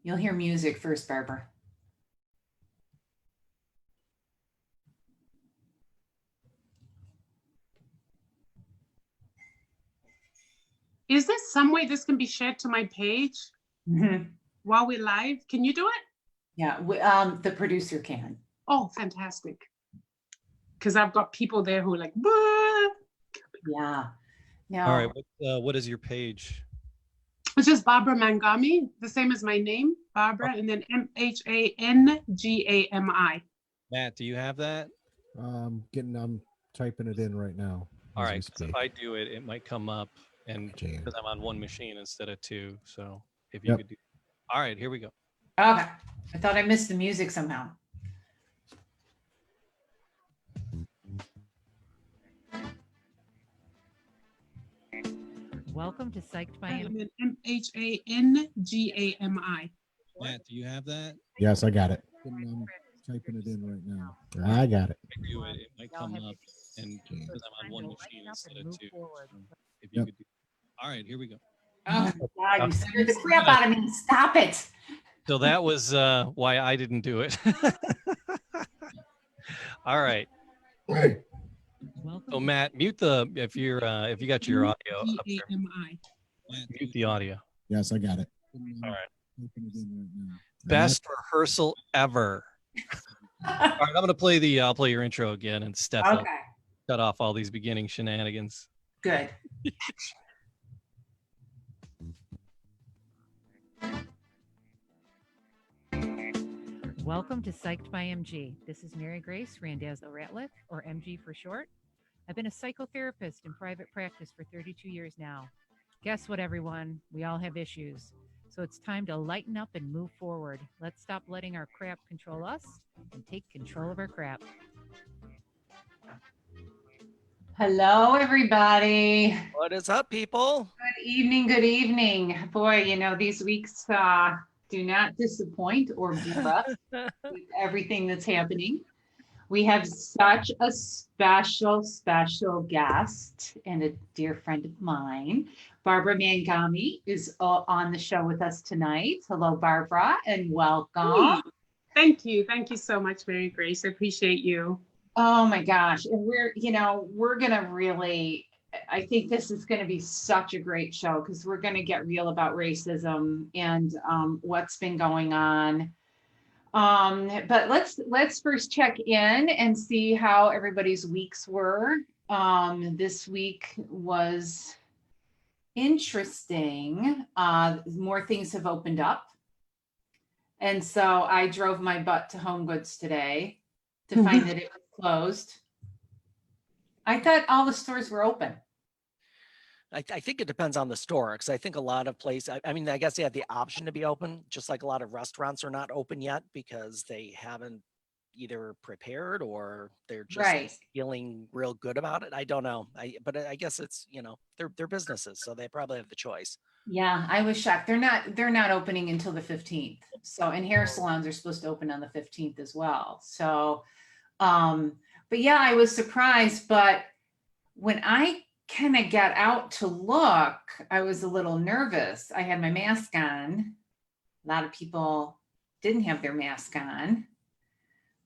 You'll hear music first, Barbara. Is there some way this can be shared to my page while we're live? Can you do it? Yeah, the producer can. Oh, fantastic. Because I've got people there who are like, what? Yeah. No. All right. What is your page? It's just Barbara Mangami, the same as my name, Barbara, and then MHANGAMI. Matt, do you have that? I'm typing it in right now. All right. If I do it, it might come up, and because I'm on one machine instead of two. So if you could do. All right, here we go. Okay. I thought I missed the music somehow. Welcome to Psyched by MHANGAMI. Matt, do you have that? Yes, I got it. I'm typing it in right now. I got it. If I do it, it might come up, and because I'm on one machine instead of two. So if you could do. All right, here we go. Oh God, you scared the crap out of me. Stop it. So that was why I didn't do it. All right. So Matt, mute if you got your audio up there. Mute the audio. Yes, I got it. All right. Best rehearsal ever. All right, I'm gonna play I'll play your intro again, and Steph will cut off all these beginning shenanigans. Good. Welcome to Psyched by MG. This is Mary Grace Randazzo-Ratliff, or MG for short. I've been a psychotherapist in private practice for 32 years now. Guess what, everyone? We all have issues. So it's time to lighten up and move forward. Let's stop letting our crap control us and take control of our crap. Hello, everybody. What is up, people? Good evening. Good evening. Boy, these weeks do not disappoint or give up with everything that's happening. We have such a special guest and a dear friend of mine. Barbara Mangami is on the show with us tonight. Hello, Barbara, and welcome. Thank you. Thank you so much, Mary Grace. I appreciate you. Oh my gosh. And we're going to really, I think this is going to be such a great show because we're going to get real about racism and what's been going on. But let's first check in and see how everybody's weeks were. This week was interesting. More things have opened up. And so I drove my butt to Home Goods today to find that it was closed. I thought all the stores were open. I think it depends on the store, because I think a lot of places, I mean, I guess they have the option to be open, just like a lot of restaurants are not open yet because they haven't either prepared or they're just feeling real good about it. I don't know. But I guess it's, they're businesses, so they probably have the choice. Yeah, I was shocked. They're not opening until the 15th. So, and hair salons are supposed to open on the 15th as well. So, but yeah, I was surprised. But when I kind of got out to look, I was a little nervous. I had my mask on. A lot of people didn't have their mask on.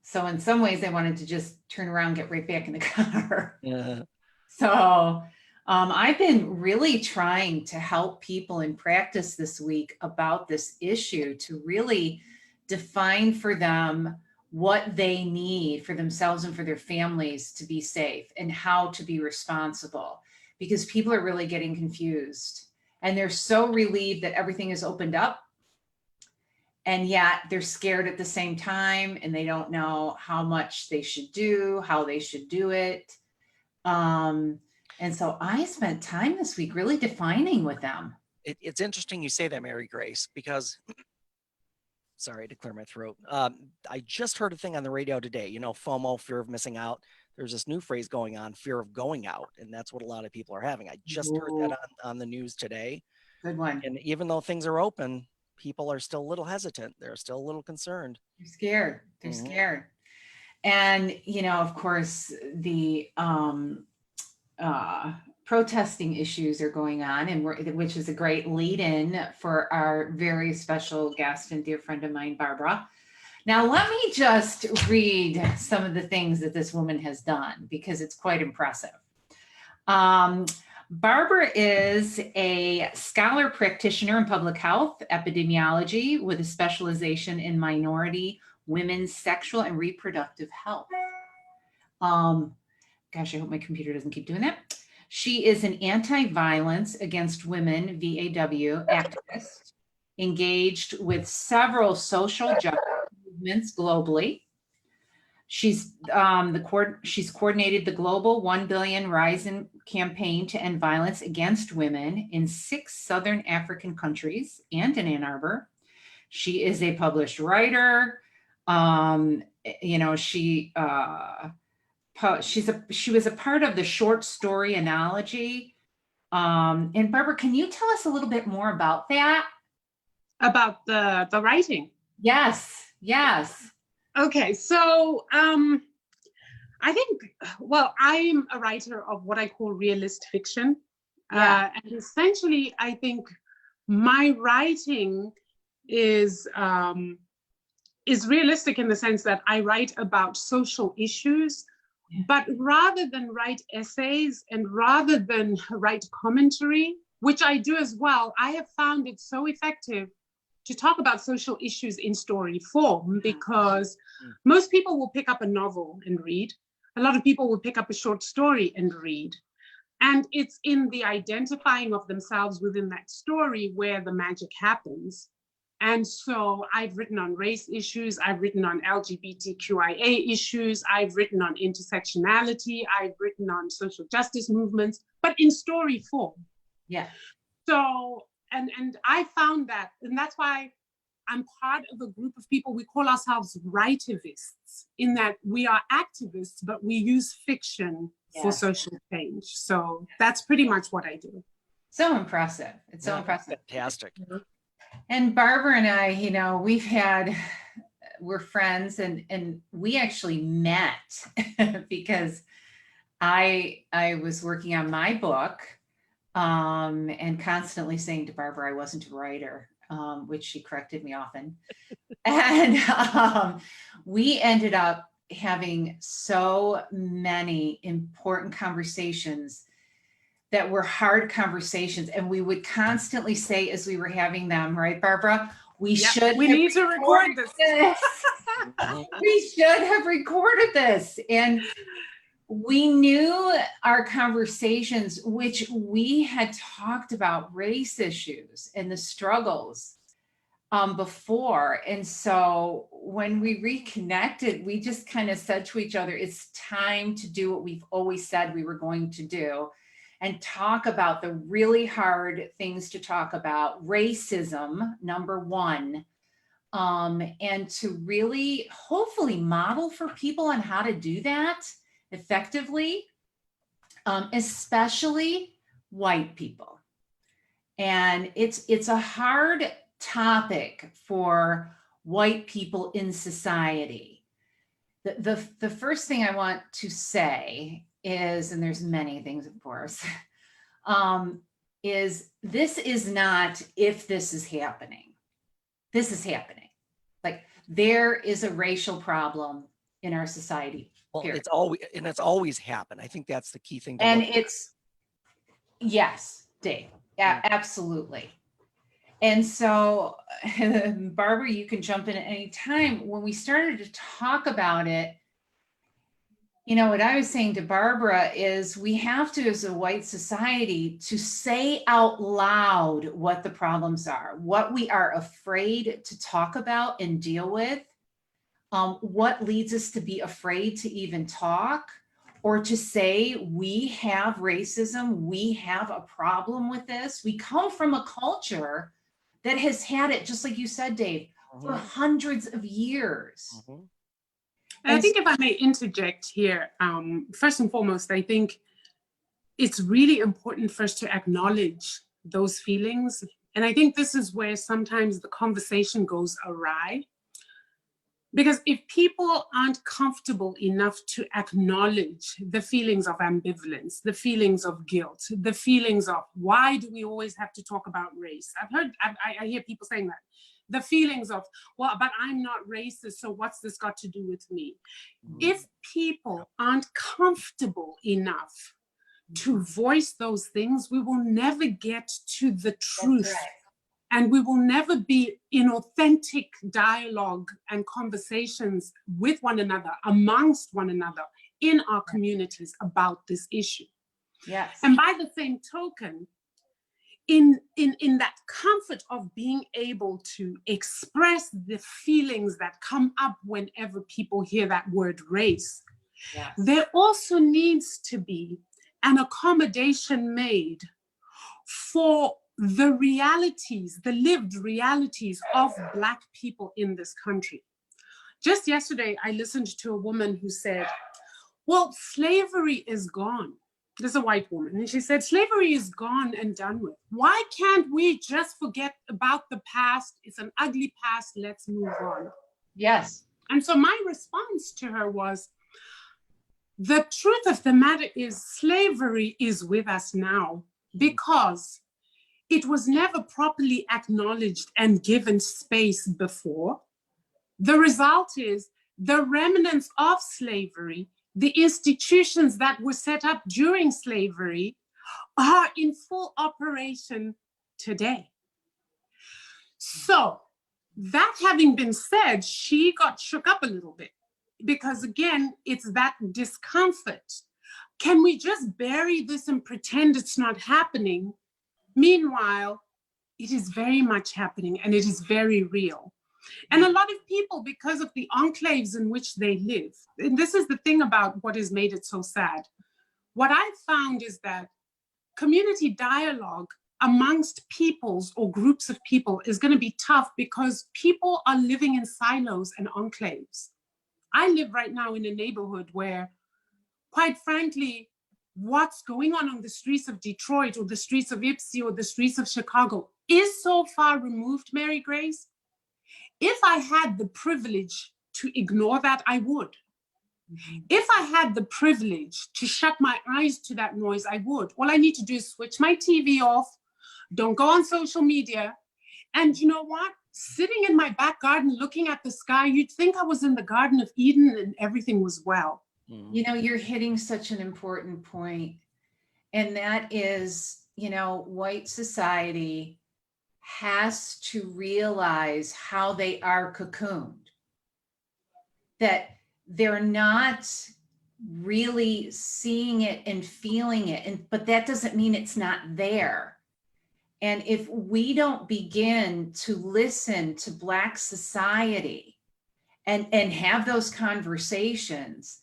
So in some ways I wanted to just turn around, get right back in the car. Yeah. So I've been really trying to help people in practice this week about this issue to really define for them what they need for themselves and for their families to be safe and how to be responsible, because people are really getting confused and they're so relieved that everything is opened up. And yet they're scared at the same time and they don't know how much they should do, how they should do it. And so I spent time this week really defining with them. It's interesting you say that, Mary Grace, because sorry to clear my throat. I just heard a thing on the radio today, FOMO, fear of missing out. There's this new phrase going on, fear of going out. And that's what a lot of people are having. I just heard that on the news today. Good one. And even though things are open, people are still a little hesitant. They're still a little concerned. They're scared. They're scared. And, of course, the protesting issues are going on, and which is a great lead-in for our very special guest and dear friend of mine, Barbara. Now, let me just read some of the things that this woman has done, because it's quite impressive. Barbara is a scholar practitioner in public health epidemiology with a specialization in minority women's sexual and reproductive health. Gosh, I hope my computer doesn't keep doing that. She is an anti-violence against women, VAW, activist, engaged with several social justice movements globally. She's coordinated the global 1 billion Rising campaign to end violence against women in 6 Southern African countries and in Ann Arbor. She is a published writer. She was a part of the short story analogy. And Barbara, can you tell us a little bit more about that? About the writing? Yes, yes. Okay, so I think, well, I'm a writer of what I call realist fiction. Yeah. And essentially, I think my writing is realistic in the sense that I write about social issues, but rather than write essays and rather than write commentary, which I do as well, I have found it so effective to talk about social issues in story form, because most people will pick up a novel and read. A lot of people will pick up a short story and read. And it's in the identifying of themselves within that story where the magic happens. And so I've written on race issues, I've written on LGBTQIA issues, I've written on intersectionality, I've written on social justice movements, but in story form. Yeah. So, and I found that, and that's why I'm part of a group of people, we call ourselves writivists, in that we are activists, but we use fiction for social change. So that's pretty much what I do. So impressive. It's so impressive. Fantastic. And Barbara and I, we're friends, and we actually met because I was working on my book and constantly saying to Barbara I wasn't a writer, which she corrected me often. And we ended up having so many important conversations that were hard conversations. And we would constantly say as we were having them, right, Barbara, we need to record this. We should have recorded this. And we knew our conversations, which we had talked about race issues and the struggles before. And so when we reconnected, we just kind of said to each other, it's time to do what we've always said we were going to do, and talk about the really hard things to talk about, racism, number one, and to really hopefully model for people on how to do that effectively, especially white people. And it's a hard topic for white people in society. The first thing I want to say is, and there's many things, of course, is this is not if this is happening. This is happening. Like, there is a racial problem in our society. Well, period. it's always happened. I think that's the key thing. And it's, yes, Dave, yeah, absolutely. And so, Barbara, you can jump in at any time. When we started to talk about it, what I was saying to Barbara is we have to, as a white society, to say out loud what the problems are, what we are afraid to talk about and deal with, what leads us to be afraid to even talk, or to say we have racism, we have a problem with this. We come from a culture that has had it, just like you said, Dave, for hundreds of years. And I think if I may interject here, first and foremost, I think it's really important for us to acknowledge those feelings. And I think this is where sometimes the conversation goes awry. Because if people aren't comfortable enough to acknowledge the feelings of ambivalence, the feelings of guilt, the feelings of why do we always have to talk about race? I hear people saying that. The feelings of, well, but I'm not racist, so what's this got to do with me? If people aren't comfortable enough to voice those things, we will never get to the truth. That's right. And we will never be in authentic dialogue and conversations with one another, amongst one another, in our communities about this issue. Yes. And by the same token, in that comfort of being able to express the feelings that come up whenever people hear that word race, Yes. there also needs to be an accommodation made for the realities, the lived realities of Black people in this country. Just yesterday, I listened to a woman who said, well, slavery is gone. This is a white woman. And she said, slavery is gone and done with. Why can't we just forget about the past? It's an ugly past. Let's move on. Yes. And so my response to her was, the truth of the matter is slavery is with us now because it was never properly acknowledged and given space before. The result is the remnants of slavery, the institutions that were set up during slavery, are in full operation today. So that having been said, she got shook up a little bit because again, it's that discomfort. Can we just bury this and pretend it's not happening? Meanwhile, it is very much happening and it is very real. And a lot of people, because of the enclaves in which they live, and this is the thing about what has made it so sad, what I've found is that community dialogue amongst peoples or groups of people is going to be tough because people are living in silos and enclaves. I live right now in a neighborhood where, quite frankly, what's going on the streets of Detroit or the streets of Ipsy or the streets of Chicago is so far removed, Mary Grace. If I had the privilege to ignore that, I would. If I had the privilege to shut my eyes to that noise, I would. All I need to do is switch my TV off, don't go on social media. And you know what? Sitting in my back garden, looking at the sky, you'd think I was in the Garden of Eden and everything was well. You know, you're hitting such an important point. And that is, you know, white society has to realize how they are cocooned, that they're not really seeing it and feeling it. But that doesn't mean it's not there. And if we don't begin to listen to Black society and have those conversations,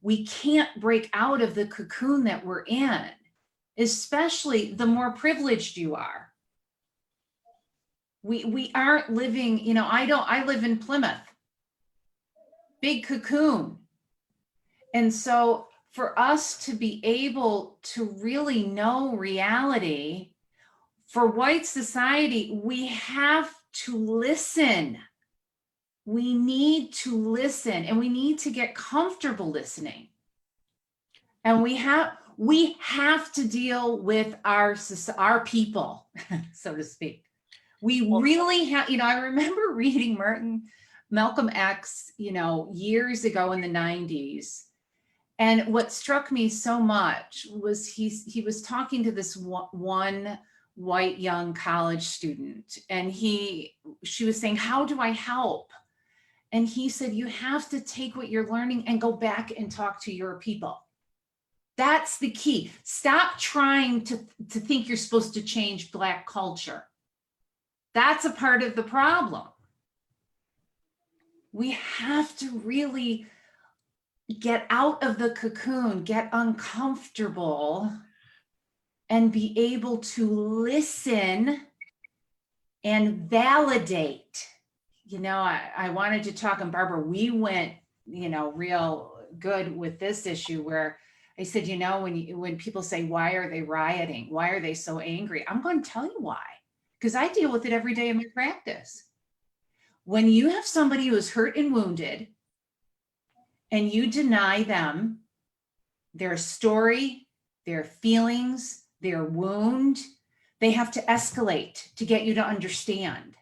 we can't break out of the cocoon that we're in, especially the more privileged you are. We aren't living, you know, I live in Plymouth, big cocoon. And so for us to be able to really know reality, for white society, we have to listen. We need to listen and we need to get comfortable listening. And we have to deal with our people, so to speak. We really have, you know, I remember reading Malcolm X, you know, years ago in the 90s. And what struck me so much was he was talking to this one white young college student, and she was saying, how do I help? And he said, you have to take what you're learning and go back and talk to your people. That's the key. Stop trying to think you're supposed to change Black culture. That's a part of the problem. We have to really get out of the cocoon, get uncomfortable, and be able to listen and validate. You know, I wanted to talk, and Barbara, we went, you know, real good with this issue where I said, you know, when people say, why are they rioting? Why are they so angry? I'm going to tell you why, because I deal with it every day in my practice. When you have somebody who is hurt and wounded and you deny them their story, their feelings, their wound, they have to escalate to get you to understand.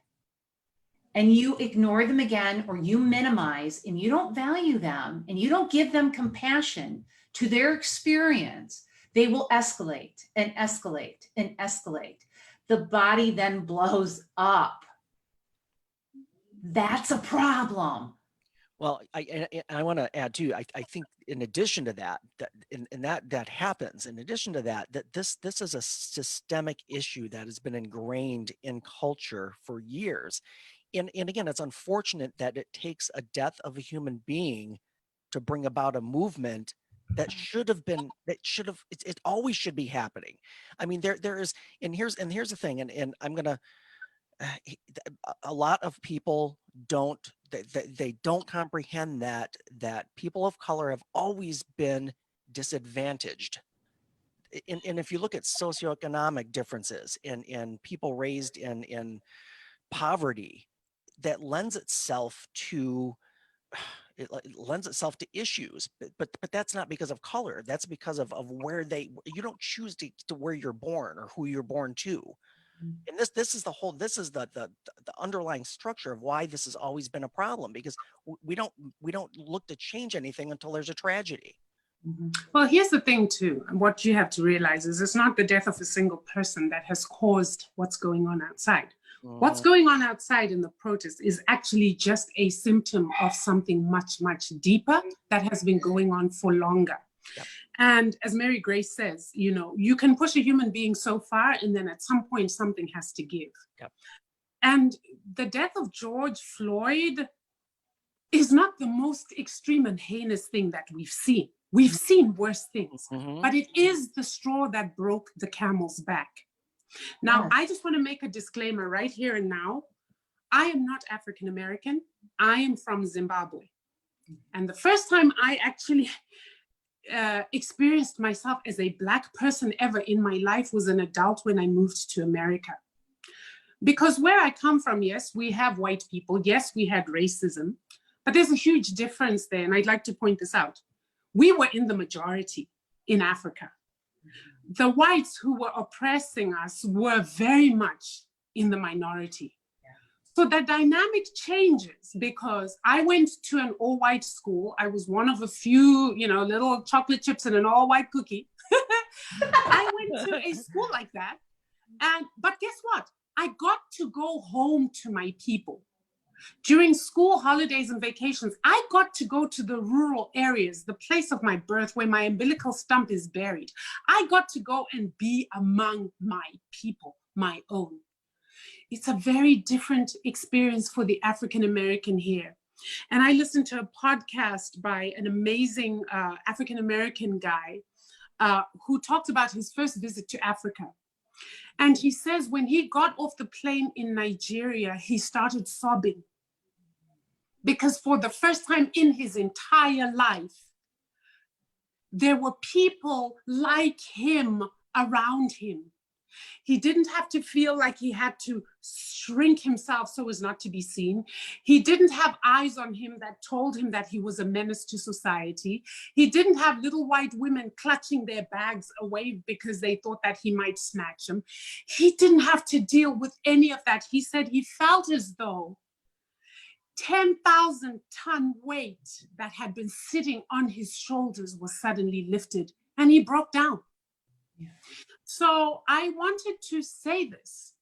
And you ignore them again, or you minimize, and you don't value them, and you don't give them compassion to their experience, they will escalate and escalate and escalate. The body then blows up. That's a problem. Well, I want to add too. I think in addition to that, that happens. In addition to that, this is a systemic issue that has been ingrained in culture for years. And again, it's unfortunate that it takes a death of a human being to bring about a movement that it always should be happening. I mean, there is, and here's the thing, and I'm gonna. A lot of people they don't comprehend that people of color have always been disadvantaged. And if you look at socioeconomic differences in people raised in poverty, that lends itself to issues, but that's not because of color. That's because of where you don't choose to where you're born or who you're born to. And this is the underlying structure of why this has always been a problem, because we don't look to change anything until there's a tragedy. Well, here's the thing too, and what you have to realize is it's not the death of a single person that has caused what's going on outside. What's going on outside in the protest is actually just a symptom of something much, much deeper that has been going on for longer. Yep. And as Mary Grace says, you can push a human being so far, and then at some point something has to give. Yep. And the death of George Floyd is not the most extreme and heinous thing that we've seen. We've seen worse things, but it is the straw that broke the camel's back. Now, I just want to make a disclaimer right here and now. I am not African American. I am from Zimbabwe. And the first time I actually experienced myself as a Black person ever in my life was an adult when I moved to America. Because where I come from, yes, we have white people. Yes, we had racism, but there's a huge difference there. And I'd like to point this out. We were in the majority in Africa. The whites who were oppressing us were very much in the minority. So the dynamic changes because I went to an all-white school. I was one of a few, little chocolate chips and an all-white cookie. I went to a school like that. But guess what? I got to go home to my people. During school holidays and vacations, I got to go to the rural areas, the place of my birth where my umbilical stump is buried. I got to go and be among my people, my own. It's a very different experience for the African American here. And I listened to a podcast by an amazing African American guy who talked about his first visit to Africa. And he says when he got off the plane in Nigeria, he started sobbing. Because for the first time in his entire life, there were people like him around him. He didn't have to feel like he had to shrink himself so as not to be seen. He didn't have eyes on him that told him that he was a menace to society. He didn't have little white women clutching their bags away because they thought that he might snatch them. He didn't have to deal with any of that. He said he felt as though 10,000-ton weight that had been sitting on his shoulders was suddenly lifted, and he broke down. Yeah. So I wanted to say this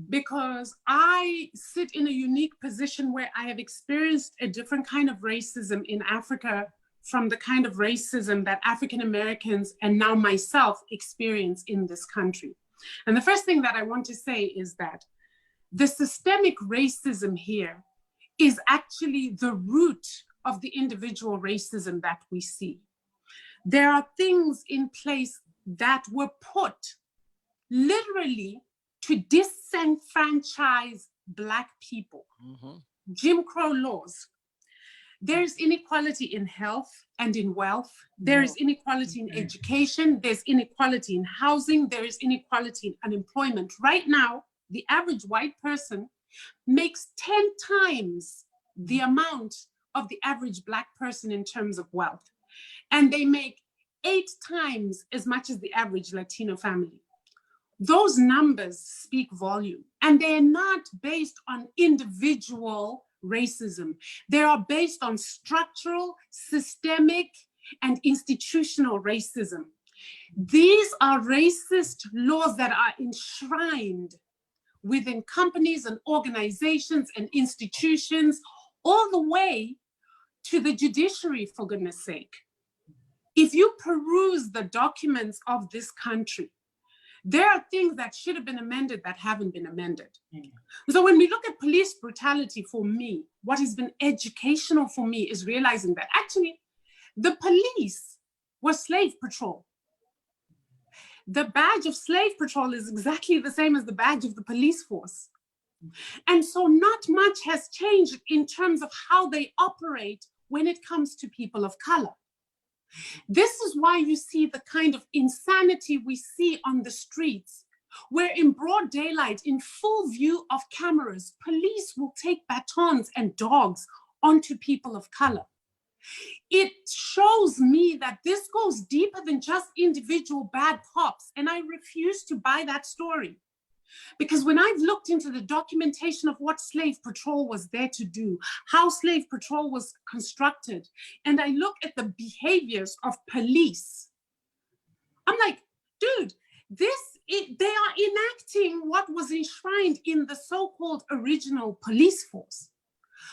because I sit in a unique position where I have experienced a different kind of racism in Africa from the kind of racism that African Americans and now myself experience in this country. And the first thing that I want to say is that the systemic racism here is actually the root of the individual racism that we see. There are things in place that were put literally to disenfranchise Black people. Jim Crow laws. There's inequality in health and in wealth. There is inequality in education. There's inequality in housing. There is inequality in unemployment. Right now, the average white person makes 10 times the amount of the average Black person in terms of wealth. And they make 8 times as much as the average Latino family. Those numbers speak volume, and they're not based on individual racism. They are based on structural, systemic, and institutional racism. These are racist laws that are enshrined within companies and organizations and institutions, all the way to the judiciary, for goodness sake. If you peruse the documents of this country, there are things that should have been amended that haven't been amended. So when we look at police brutality, for me, what has been educational for me is realizing that actually the police was slave patrol. The badge of slave patrol is exactly the same as the badge of the police force. And so not much has changed in terms of how they operate when it comes to people of color. This is why you see the kind of insanity we see on the streets, where in broad daylight, in full view of cameras, police will take batons and dogs onto people of color. It shows me that this goes deeper than just individual bad cops, and I refuse to buy that story. Because when I've looked into the documentation of what slave patrol was there to do, how slave patrol was constructed, and I look at the behaviors of police, I'm like, dude, they are enacting what was enshrined in the so-called original police force.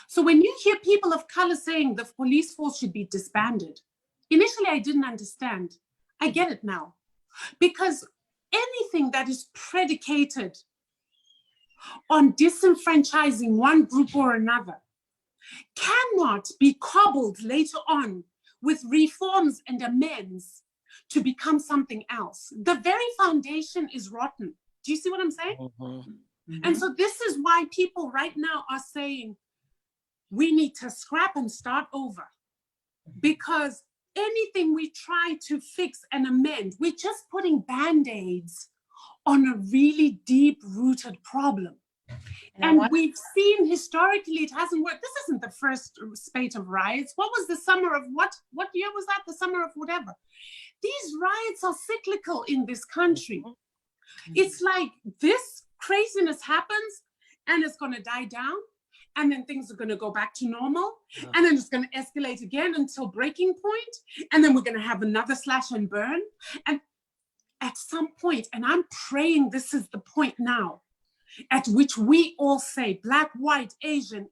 So when you hear people of color saying the police force should be disbanded, initially I didn't understand. I get it now. Because anything that is predicated on disenfranchising one group or another cannot be cobbled later on with reforms and amends to become something else. The very foundation is rotten. Do you see what I'm saying? Mm-hmm. And so this is why people right now are saying, we need to scrap and start over, because anything we try to fix and amend, we're just putting Band-Aids on a really deep-rooted problem. And we've seen historically it hasn't worked. This isn't the first spate of riots. What was the summer of what year was that? The summer of whatever. These riots are cyclical in this country. It's like this craziness happens and it's going to die down. And then things are going to go back to normal. And then it's going to escalate again until breaking point. And then we're going to have another slash and burn. And at some point, and I'm praying this is the point now, at which we all say, Black, white, Asian,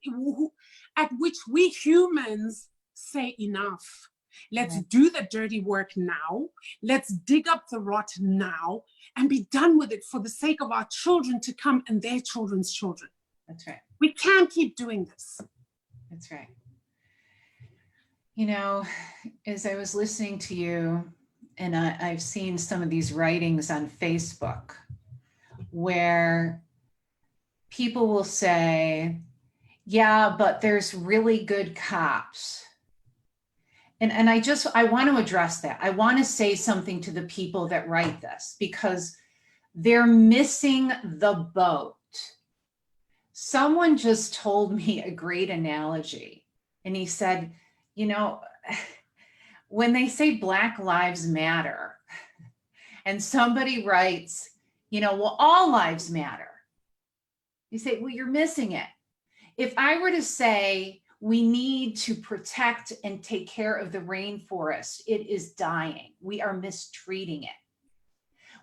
at which we humans say enough. Let's do the dirty work now. Let's dig up the rot now and be done with it for the sake of our children to come and their children's children. That's right. We can't keep doing this. That's right. You know, as I was listening to you, and I've seen some of these writings on Facebook where people will say, yeah, but there's really good cops. And I want to address that. I want to say something to the people that write this because they're missing the boat. Someone just told me a great analogy, and he said, you know, when they say Black Lives Matter, and somebody writes, you know, well, all lives matter. You say, well, you're missing it. If I were to say we need to protect and take care of the rainforest, it is dying. We are mistreating it.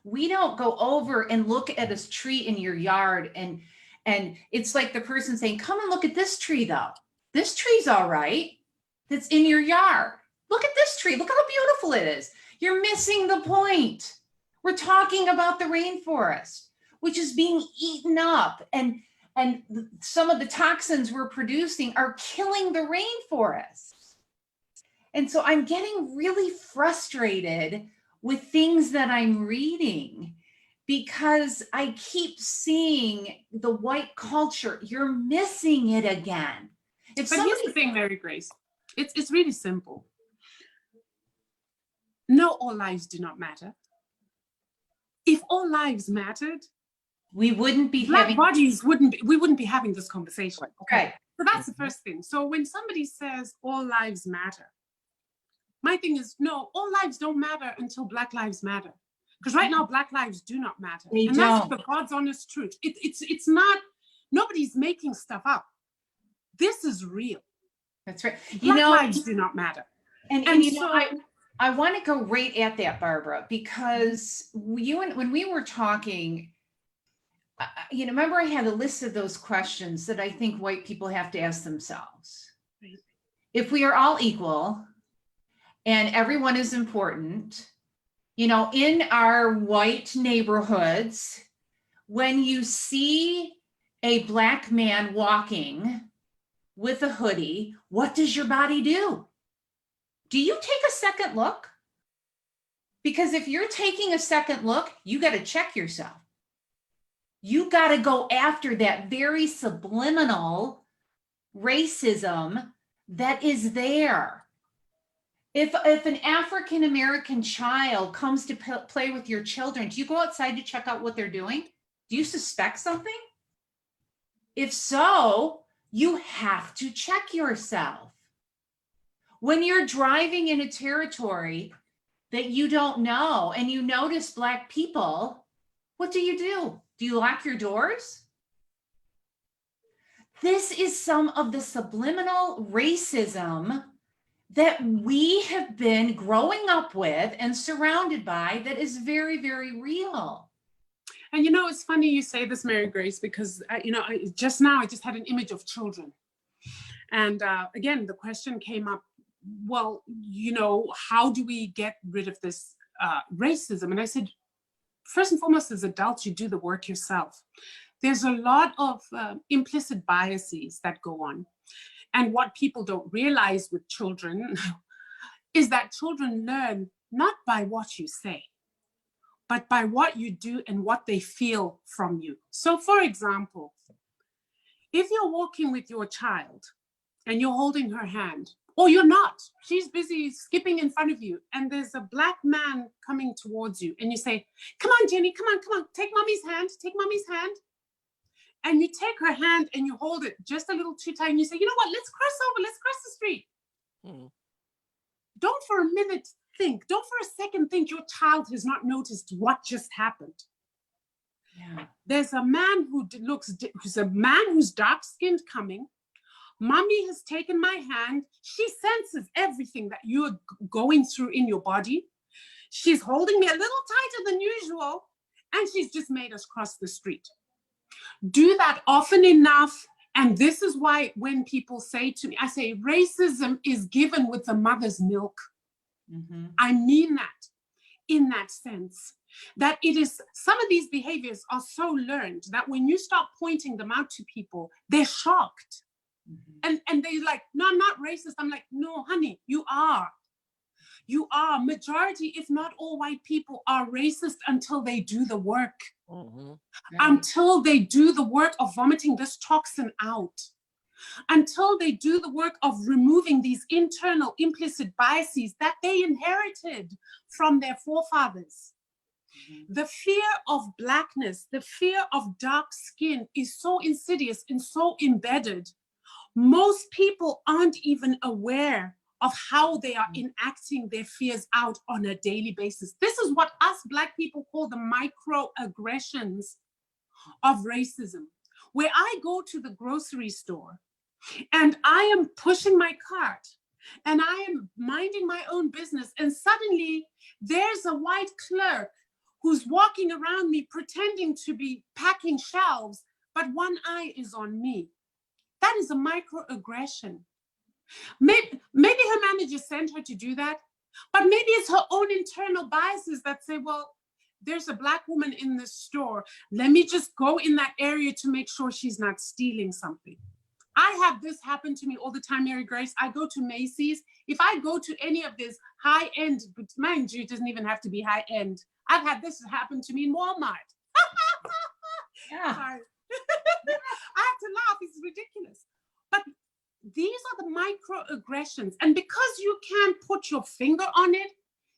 We don't go over and look at a tree in your yard and it's like the person saying, come and look at this tree though. This tree's all right. That's in your yard. Look at this tree. Look how beautiful it is. You're missing the point. We're talking about the rainforest, which is being eaten up, and some of the toxins we're producing are killing the rainforest. And so I'm getting really frustrated with things that I'm reading because I keep seeing the white culture. You're missing it again. But here's the thing, Mary Grace. It's really simple. No, all lives do not matter. If all lives mattered, we wouldn't be Black having bodies we wouldn't be having this conversation. Okay. Right. So that's the first thing. So when somebody says all lives matter, my thing is, no, all lives don't matter until Black lives matter. Because right now, Black lives do not matter. They and don't. that's the God's honest truth. It's not, nobody's making stuff up. This is real. That's right. Black lives do not matter. And And you know, so- I want to go right at that, Barbara, because when we were talking, you know, remember I had a list of those questions that I think white people have to ask themselves. Right. If we are all equal and everyone is important, you know, in our white neighborhoods, when you see a Black man walking with a hoodie, what does your body do? Do you take a second look? Because if you're taking a second look, you got to check yourself. You got to go after that very subliminal racism that is there. If an African-American child comes to play with your children, do you go outside to check out what they're doing? Do you suspect something? If so, you have to check yourself. When you're driving in a territory that you don't know and you notice Black people, what do? Do you lock your doors? This is some of the subliminal racism that we have been growing up with and surrounded by that is very, very real. And you know, it's funny you say this, Mary Grace, because you know, just now I just had an image of children. And again, the question came up, well, you know, how do we get rid of this racism? And I said, first and foremost, as adults, you do the work yourself. There's a lot of implicit biases that go on. And what people don't realize with children is that children learn not by what you say, but by what you do and what they feel from you. So for example, if you're walking with your child and you're holding her hand, or you're not, she's busy skipping in front of you, and there's a Black man coming towards you, and you say, come on, Jenny, come on, take mommy's hand, And you take her hand and you hold it just a little too tight, and you say, you know what, let's cross the street. Don't for a minute think, don't for a second think your child has not noticed what just happened. Yeah. There's a man who's dark-skinned coming. Mommy has taken my hand. She senses everything that you're going through in your body. She's holding me a little tighter than usual, and she's just made us cross the street. Do that often enough. And this is why when people say to me, I say, racism is given with the mother's milk. Mm-hmm. I mean that in that sense, that it is, some of these behaviors are so learned that when you start pointing them out to people, they're shocked. Mm-hmm. And they're like, no, I'm not racist. I'm like, no, honey, you are. You are. Majority, if not all white people are racist until they do the work. Mm-hmm. Right. Until they do the work of vomiting this toxin out. Until they do the work of removing these internal implicit biases that they inherited from their forefathers. Mm-hmm. The fear of Blackness, the fear of dark skin is so insidious and so embedded. Most people aren't even aware of how they are enacting their fears out on a daily basis. This is what us Black people call the microaggressions of racism. Where I go to the grocery store and I am pushing my cart and I am minding my own business, and suddenly there's a white clerk who's walking around me pretending to be packing shelves, but one eye is on me. That is a microaggression. Maybe her manager sent her to do that, but maybe it's her own internal biases that say, well, there's a Black woman in this store. Let me just go in that area to make sure she's not stealing something. I have this happen to me all the time, Mary Grace. I go to Macy's. If I go to any of this high-end, but mind you, it doesn't even have to be high-end. I've had this happen to me in Walmart. Yeah. Sorry. I have to laugh, it's ridiculous. But these are the microaggressions. And because you can't put your finger on it,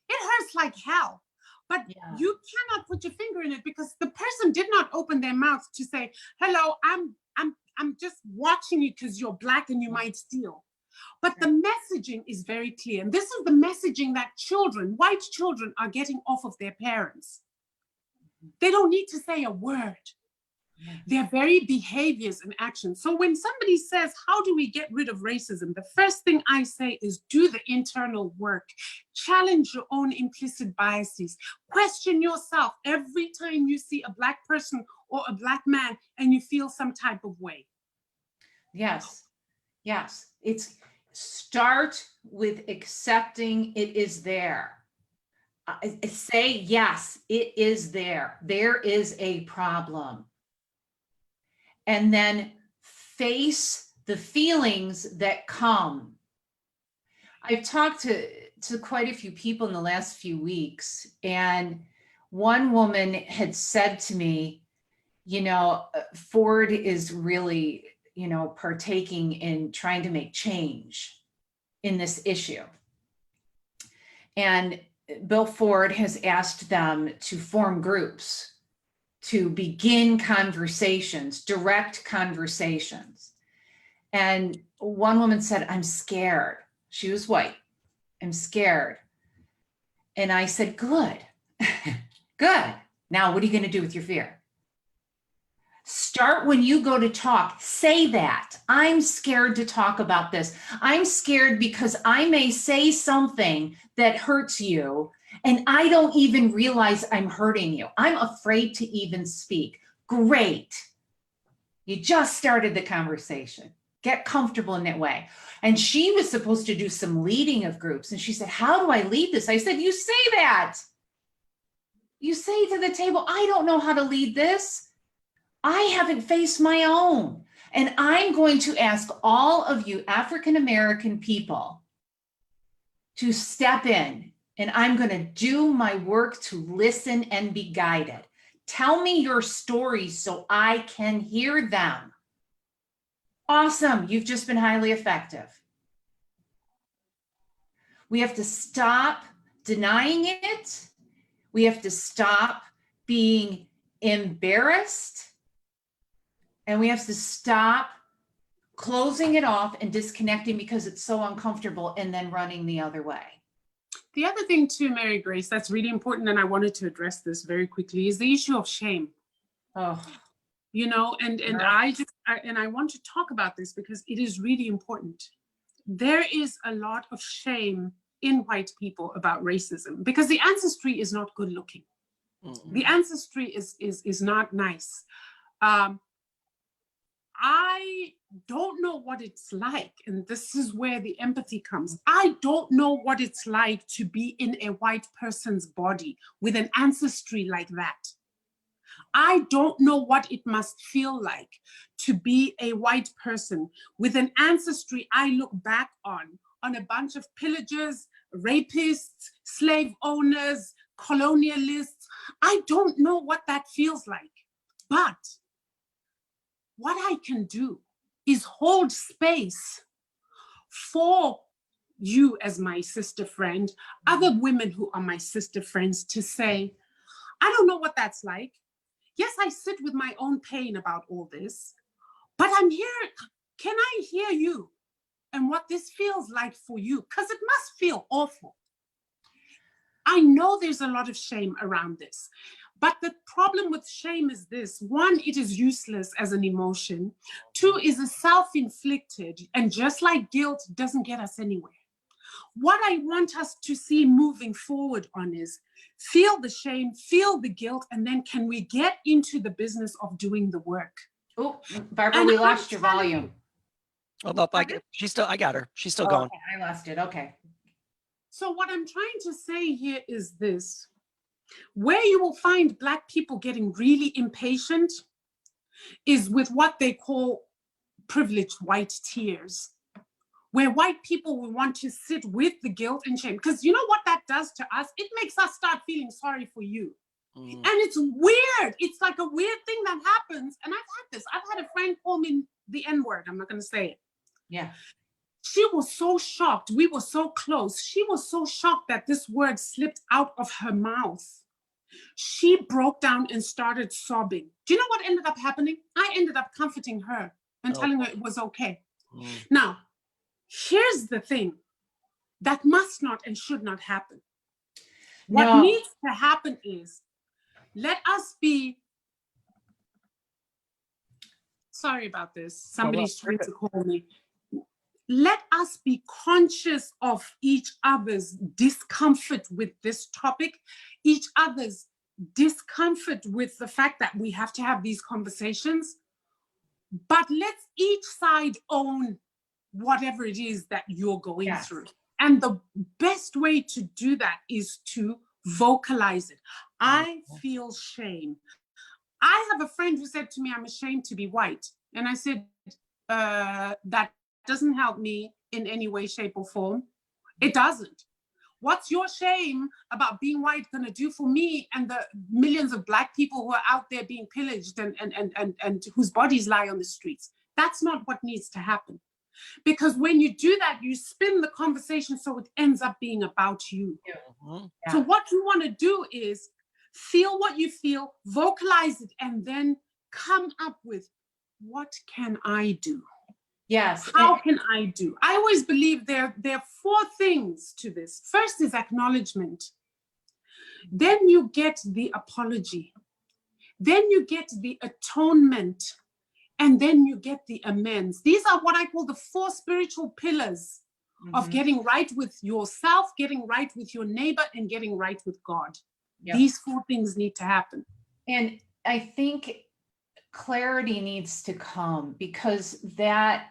it hurts like hell. But you cannot put your finger in it because the person did not open their mouth to say, hello, I'm just watching you because you're Black and you might steal. But the messaging is very clear. And this is the messaging that children, white children, are getting off of their parents. They don't need to say a word. Their very behaviors and actions. So when somebody says, how do we get rid of racism? The first thing I say is do the internal work. Challenge your own implicit biases. Question yourself every time you see a Black person or a Black man and you feel some type of way. Yes. Yes. It's start with accepting it is there. Say, yes, it is there. There is a problem. And then face the feelings that come. I've talked to quite a few people in the last few weeks, and one woman had said to me, you know, Ford is really, you know, partaking in trying to make change in this issue. And Bill Ford has asked them to form groups to begin conversations, direct conversations. And one woman said, I'm scared. She was white. I'm scared. And I said, good, good. Now, what are you going to do with your fear? Start when you go to talk, say that. I'm scared to talk about this. I'm scared because I may say something that hurts you and I don't even realize I'm hurting you. I'm afraid to even speak. Great. You just started the conversation. Get comfortable in that way. And she was supposed to do some leading of groups. And she said, how do I lead this? I said, you say that. You say to the table, I don't know how to lead this. I haven't faced my own. And I'm going to ask all of you African-American people to step in, and I'm going to do my work to listen and be guided. Tell me your stories so I can hear them. Awesome. You've just been highly effective. We have to stop denying it. We have to stop being embarrassed. And we have to stop closing it off and disconnecting because it's so uncomfortable and then running the other way. The other thing too, Mary Grace, that's really important, and I wanted to address this very quickly, is the issue of shame. Oh, you know, and I want to talk about this because it is really important. There is a lot of shame in white people about racism because the ancestry is not good looking. Mm-hmm. The ancestry is not nice. I don't know what it's like, and this is where the empathy comes. I don't know what it's like to be in a white person's body with an ancestry like that. I don't know what it must feel like to be a white person with an ancestry I look back on a bunch of pillagers, rapists, slave owners, colonialists. I don't know what that feels like, but what I can do is hold space for you as my sister friend, other women who are my sister friends, to say, I don't know what that's like. Yes, I sit with my own pain about all this, but I'm here. Can I hear you and what this feels like for you? Because it must feel awful. I know there's a lot of shame around this. But the problem with shame is this: one, it is useless as an emotion. Two, is a self-inflicted, and just like guilt, doesn't get us anywhere. What I want us to see moving forward on is feel the shame, feel the guilt, and then can we get into the business of doing the work? Oh, Barbara, we lost your volume. Oh, no, I got her. She's still going. Okay, I lost it. Okay. So what I'm trying to say here is this: where you will find Black people getting really impatient is with what they call privileged white tears, where white people will want to sit with the guilt and shame. Because you know what that does to us? It makes us start feeling sorry for you. And it's weird. It's like a weird thing that happens. And I've had this. I've had a friend call me the N-word. I'm not going to say it. Yeah. She was so shocked. We were so close. She was so shocked that this word slipped out of her mouth. She broke down and started sobbing. Do you know what ended up happening? I ended up comforting her and telling her it was okay. Now, here's the thing that must not and should not happen. What needs to happen is, let us be, sorry about this, somebody's trying to call me. Let us be conscious of each other's discomfort with this topic, each other's discomfort with the fact that we have to have these conversations, but let's each side own whatever it is that you're going through. And the best way to do that is to vocalize it. I feel shame. I have a friend who said to me, I'm ashamed to be white. And I said, that doesn't help me in any way, shape, or form. It doesn't. What's your shame about being white going to do for me and the millions of Black people who are out there being pillaged and whose bodies lie on the streets? That's not what needs to happen. Because when you do that, you spin the conversation so it ends up being about you. So what you want to do is feel what you feel, vocalize it, and then come up with, what can I do? Yes. How can I do? I always believe there are 4 things to this. First is acknowledgement. Then you get the apology. Then you get the atonement. And then you get the amends. These are what I call the 4 spiritual pillars of getting right with yourself, getting right with your neighbor, and getting right with God. These 4 things need to happen. And I think clarity needs to come, because that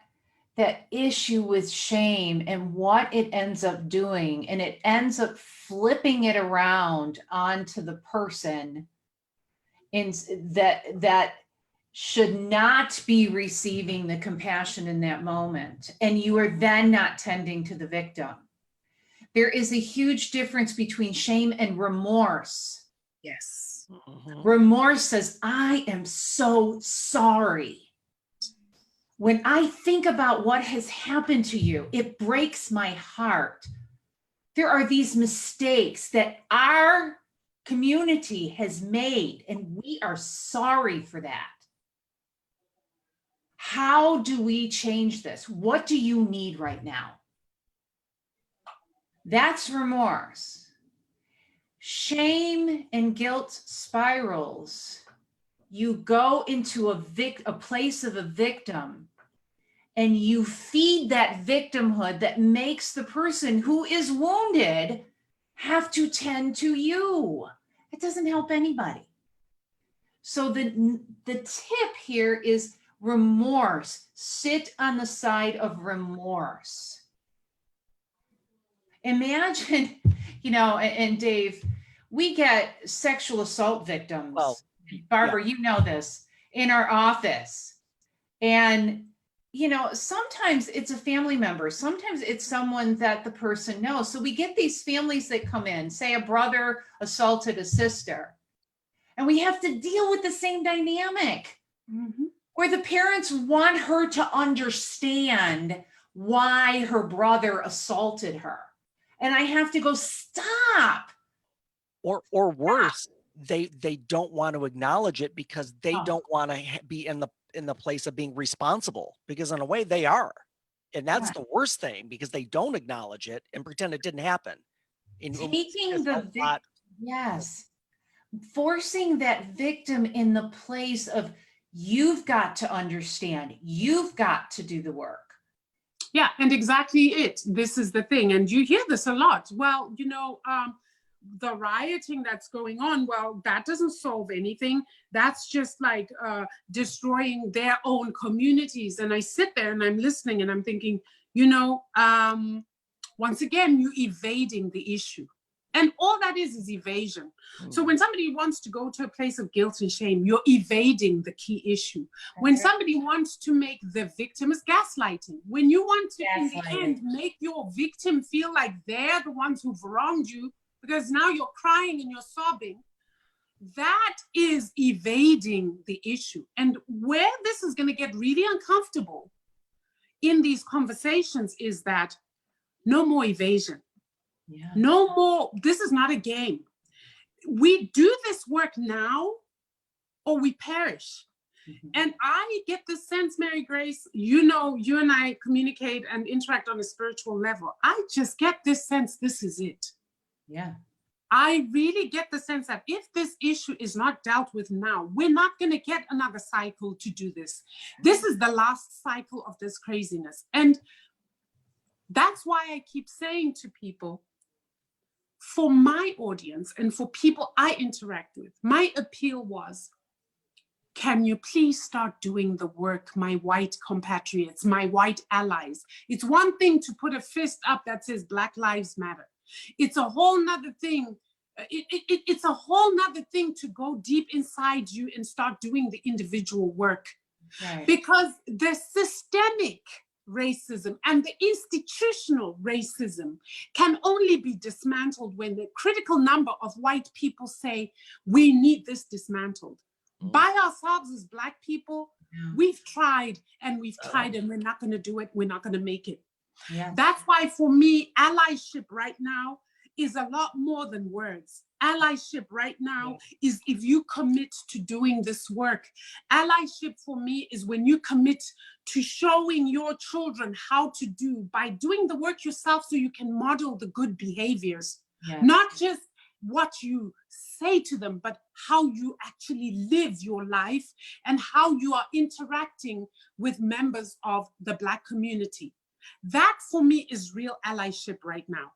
issue with shame and what it ends up doing, and it ends up flipping it around onto the person in that should not be receiving the compassion in that moment. And you are then not tending to the victim. There is a huge difference between shame and remorse. Yes. Remorse says, I am so sorry. When I think about what has happened to you, it breaks my heart. There are these mistakes that our community has made, and we are sorry for that. How do we change this? What do you need right now? That's remorse. Shame and guilt spirals. You go into a place of a victim, and you feed that victimhood that makes the person who is wounded have to tend to you. It doesn't help anybody. So the tip here is remorse. Sit on the side of remorse. Imagine, and Dave, we get sexual assault victims. Well, Barbara, you know this, in our office. And, sometimes it's a family member. Sometimes it's someone that the person knows. So we get these families that come in, say a brother assaulted a sister. And we have to deal with the same dynamic. Where the parents want her to understand why her brother assaulted her. And I have to go, stop. Or worse, they don't want to acknowledge it because they don't want to be in the place of being responsible, because in a way they are. And that's the worst thing, because they don't acknowledge it and pretend it didn't happen. Taking the forcing that victim in the place of, you've got to understand, you've got to do the work. Yeah, and exactly it. This is the thing. And you hear this a lot. Well, the rioting that's going on, well, that doesn't solve anything. That's just like destroying their own communities. And I sit there and I'm listening and I'm thinking, once again, you're evading the issue. And all that is evasion. So when somebody wants to go to a place of guilt and shame, you're evading the key issue. When somebody wants to make the victim, is gaslighting. When you want to, in the end, make your victim feel like they're the ones who've wronged you, because now you're crying and you're sobbing, that is evading the issue. And where this is going to get really uncomfortable in these conversations is that no more evasion. No more, this is not a game. we do this work now or we perish. Mhm. And I get the sense, Mary Grace, you know, you and I communicate and interact on a spiritual level. I just get this sense, this is it. Yeah. I really get the sense that if this issue is not dealt with now, we're not going to get another cycle to do this. This is the last cycle of this craziness. And that's why I keep saying to people, for my audience and for people I interact with, my appeal was, can you please start doing the work, my white compatriots, my white allies? It's one thing to put a fist up that says Black Lives Matter. It's a whole nother thing. It's a whole nother thing to go deep inside you and start doing the individual work. Right. Because the systemic racism and the institutional racism can only be dismantled when the critical number of white people say, we need this dismantled. By ourselves as Black people, we've tried and we've tried and we're not going to do it. We're not going to make it. Yeah. That's why for me, allyship right now is a lot more than words. Allyship right now is if you commit to doing this work. Allyship for me is when you commit to showing your children how to do by doing the work yourself so you can model the good behaviors. Yeah. Not just what you say to them, but how you actually live your life and how you are interacting with members of the Black community. That for me is real allyship right now.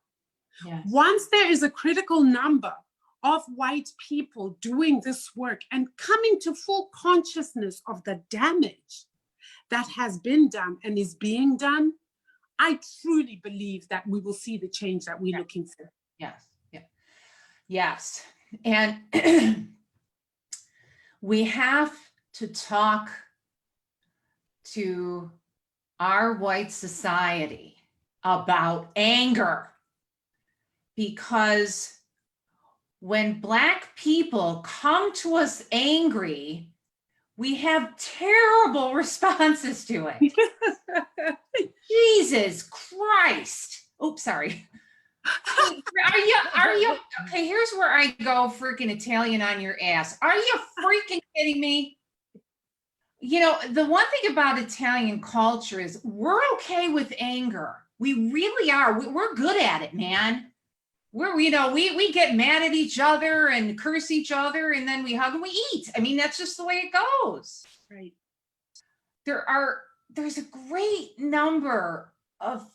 Yes. Once there is a critical number of white people doing this work and coming to full consciousness of the damage that has been done and is being done, I truly believe that we will see the change that we're looking for. Yes. Yeah. Yes. And we have to talk to our white society about anger, because when Black people come to us angry, we have terrible responses to it. Jesus Christ. Oops, sorry. Are you okay? Here's where I go freaking Italian on your ass. Are you freaking kidding me? You know, the one thing about Italian culture is we're okay with anger. We really are. We're good at it, man. We get mad at each other and curse each other, and then we hug and we eat. I mean, that's just the way it goes. Right. There's a great number of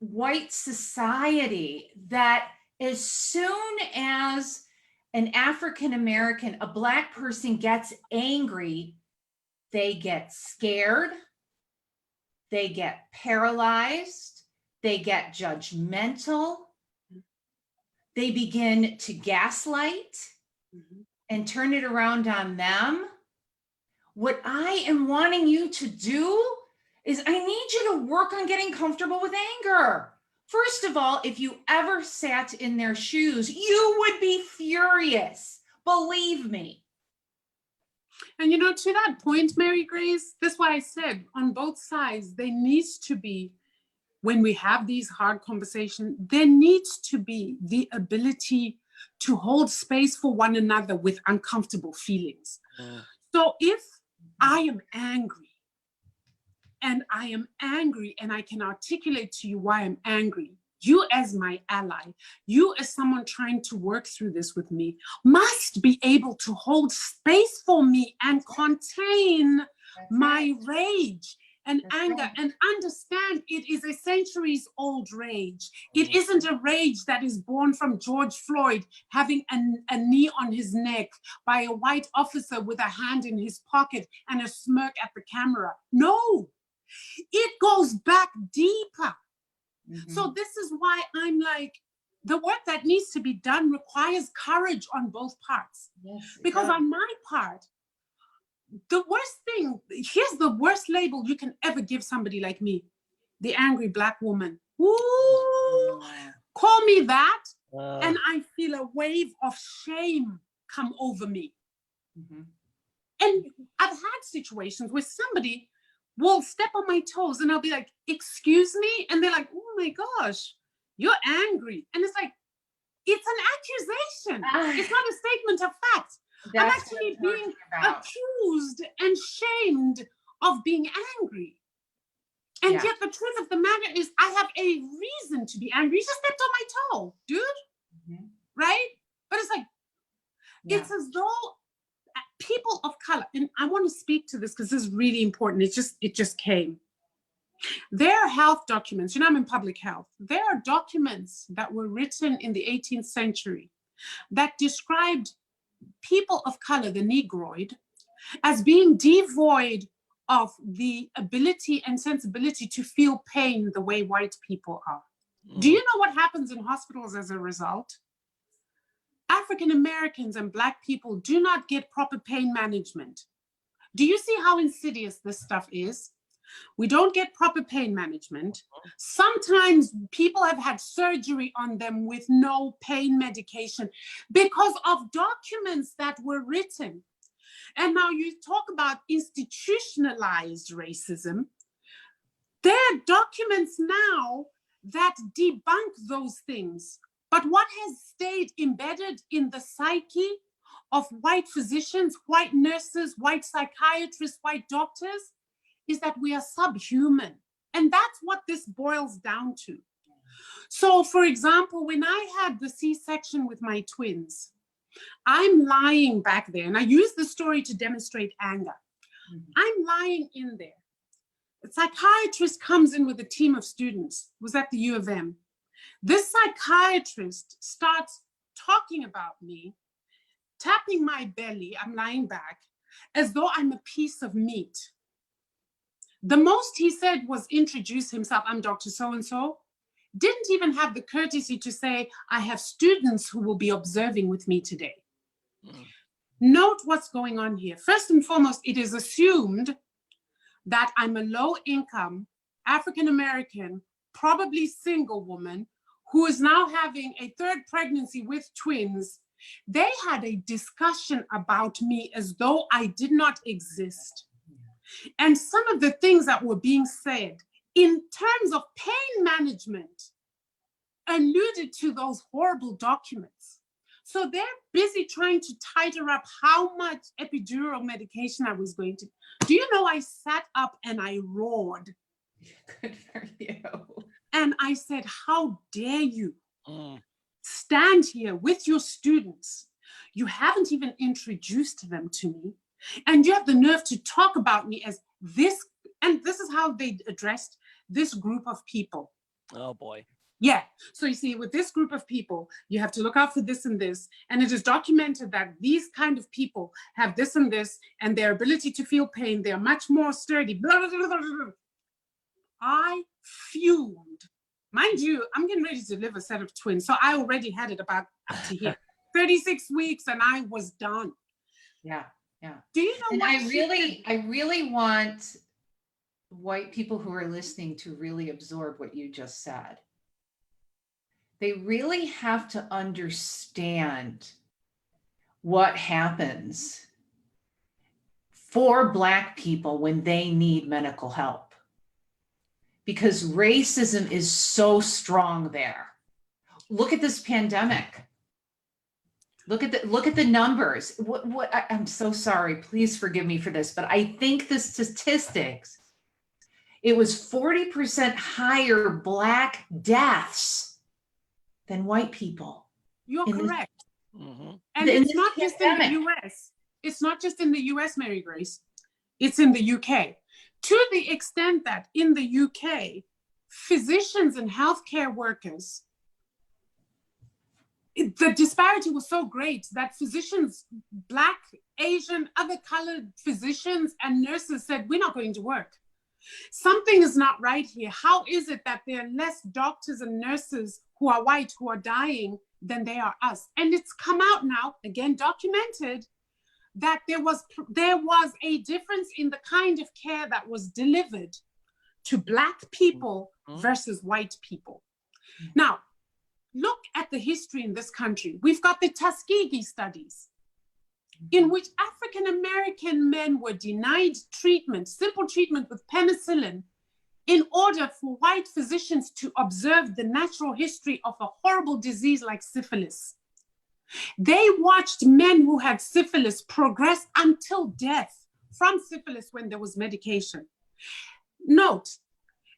white society that as soon as an African American, a Black person gets angry, they get scared, they get paralyzed, they get judgmental, they begin to gaslight and turn it around on them. What I am wanting you to do is I need you to work on getting comfortable with anger. First of all, if you ever sat in their shoes, you would be furious. Believe me. And you know, to that point, Mary Grace, that's why I said on both sides, there needs to be, when we have these hard conversations, there needs to be the ability to hold space for one another with uncomfortable feelings. So if I am angry, and I can articulate to you why I'm angry, you as my ally, you as someone trying to work through this with me, must be able to hold space for me and contain my rage and anger and understand it is a centuries-old rage. It isn't a rage that is born from George Floyd having a knee on his neck by a white officer with a hand in his pocket and a smirk at the camera. No, it goes back deeper. So this is why I'm like, the work that needs to be done requires courage on both parts. Yes, because on my part, the worst thing, here's the worst label you can ever give somebody like me, the angry Black woman. Ooh, call me that, and I feel a wave of shame come over me. And I've had situations where somebody will step on my toes and I'll be like, excuse me? And they're like, oh my gosh, you're angry. And it's like, It's an accusation. It's not a statement of fact. I'm actually being accused and shamed of being angry. And yet the truth of the matter is I have a reason to be angry. You just stepped on my toe, dude. Right? But it's like, it's as though people of color, and I want to speak to this because this is really important. It just came. There are health documents, I'm in public health. There are documents that were written in the 18th century that described people of color, the Negroid, as being devoid of the ability and sensibility to feel pain the way white people are. Do you know what happens in hospitals as a result? African Americans and Black people do not get proper pain management. Do you see how insidious this stuff is? We don't get proper pain management. Sometimes people have had surgery on them with no pain medication because of documents that were written. And now you talk about institutionalized racism. There are documents now that debunk those things. But what has stayed embedded in the psyche of white physicians, white nurses, white psychiatrists, white doctors, is that we are subhuman. And that's what this boils down to. So, for example, when I had the C-section with my twins, I'm lying back there, and I use the story to demonstrate anger. I'm lying in there. A psychiatrist comes in with a team of students, was at the U of M. This psychiatrist starts talking about me, tapping my belly, I'm lying back, as though I'm a piece of meat. The most he said was introduce himself, I'm Dr. So-and-so. Didn't even have the courtesy to say, I have students who will be observing with me today. Note what's going on here. First and foremost, it is assumed that I'm a low-income, African-American, probably single woman who is now having a third pregnancy with twins. They had a discussion about me as though I did not exist. And some of the things that were being said in terms of pain management alluded to those horrible documents. So they're busy trying to tighten up how much epidural medication I was going to. Do you know I sat up and I roared? Good for you. And I said, how dare you stand here with your students? You haven't even introduced them to me. And you have the nerve to talk about me as this, and this is how they addressed this group of people. Oh boy. Yeah. So you see, with this group of people, you have to look out for this and this. And it is documented that these kind of people have this and this, and their ability to feel pain, they're much more sturdy. Blah, blah, blah, blah, blah. I fumed. Mind you, I'm getting ready to deliver a set of twins. So I already had it about up to here. 36 weeks and I was done. Yeah. Yeah. Do you know and what I really want white people who are listening to really absorb what you just said. They really have to understand what happens for Black people when they need medical help. Because racism is so strong there. Look at this pandemic. Look at the numbers. I'm so sorry. Please forgive me for this, but I think the statistics, it was 40% higher Black deaths than white people. You're correct. Mm-hmm. And it's not just in the US. It's not just in the US, Mary Grace. It's in the UK. To the extent that in the UK, physicians and healthcare workers, the disparity was so great that physicians, Black, Asian, other colored physicians and nurses said, we're not going to work. Something is not right here. How is it that there are less doctors and nurses who are white who are dying than they are us? And it's come out now, again documented, that there was a difference in the kind of care that was delivered to Black people versus white people. Now, look at the history in this country. We've got the Tuskegee studies, in which African-American men were denied treatment, simple treatment with penicillin, in order for white physicians to observe the natural history of a horrible disease like syphilis. They watched men who had syphilis progress until death from syphilis when there was medication. Note,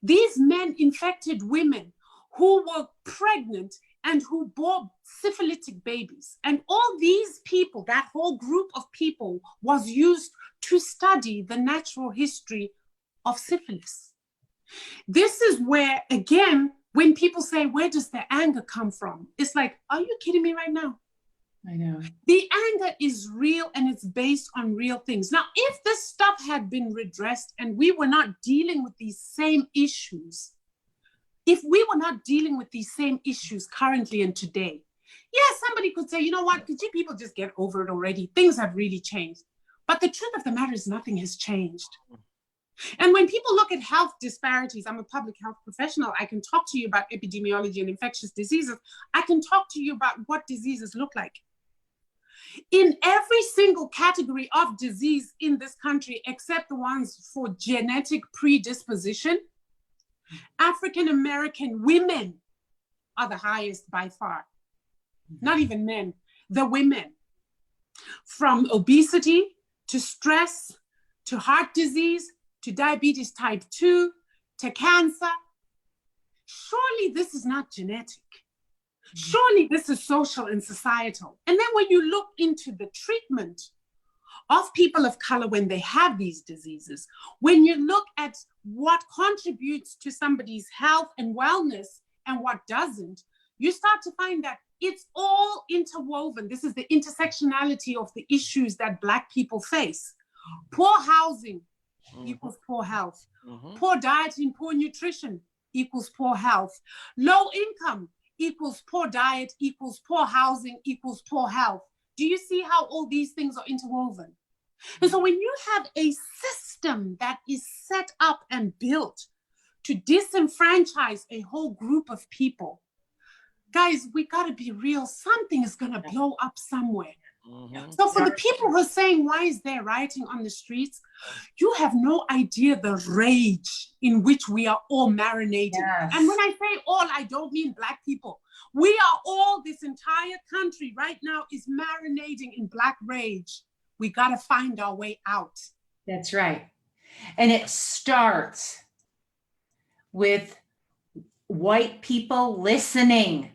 these men infected women who were pregnant and who bore syphilitic babies. And all these people, that whole group of people, was used to study the natural history of syphilis. This is where, again, when people say, where does the anger come from? It's like, are you kidding me right now? I know. The anger is real and it's based on real things. Now, if this stuff had been redressed and we were not dealing with these same issues, currently and today, yeah, somebody could say, you know what, could you people just get over it already? Things have really changed. But the truth of the matter is nothing has changed. And when people look at health disparities, I'm a public health professional. I can talk to you about epidemiology and infectious diseases. I can talk to you about what diseases look like. In every single category of disease in this country, except the ones for genetic predisposition, African-American women are the highest by far. Not even men, the women. From obesity to stress, to heart disease, to diabetes type 2, to cancer. Surely this is not genetic. Surely this is social and societal. And then when you look into the treatment of people of color when they have these diseases, when you look at what contributes to somebody's health and wellness and what doesn't, you start to find that it's all interwoven. This is the intersectionality of the issues that Black people face. Poor housing equals poor health. Poor diet and poor nutrition equals poor health. Low income equals poor diet, equals poor housing, equals poor health. Do you see how all these things are interwoven? And so when you have a system that is set up and built to disenfranchise a whole group of people, guys, we gotta be real. Something is gonna blow up somewhere. So for the people who are saying, why is there rioting on the streets? You have no idea the rage in which we are all marinating. Yes. And when I say all, I don't mean Black people. We are all, this entire country right now is marinating in Black rage. We got to find our way out. That's right. And it starts with white people listening.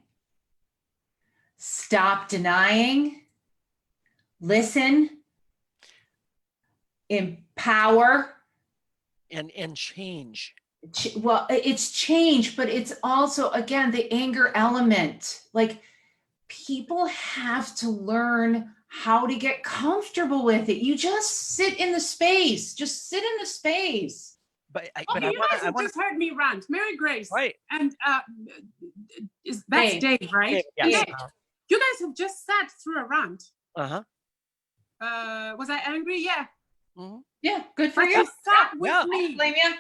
Stop denying. Listen, empower, and change. Well, it's change, but it's also, again, the anger element. Like, people have to learn how to get comfortable with it. You just sit in the space. Just sit in the space. But you guys have just heard me rant. Mary Grace. Right. And that's Dave, right? Yes. You guys have just sat through a rant. Uh-huh. Was I angry? Yeah. Mm-hmm. Yeah, good for you. You sat with me. I blame you.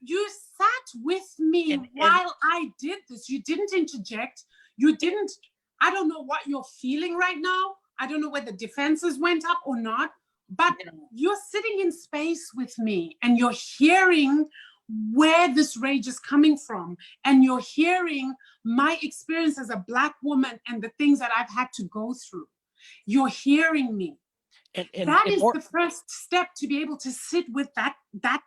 You sat with me while I did this. You didn't interject. You didn't, I don't know what you're feeling right now. I don't know whether defenses went up or not, but you're sitting in space with me and you're hearing where this rage is coming from. And you're hearing my experience as a Black woman and the things that I've had to go through. You're hearing me. And that is the first step to be able to sit with that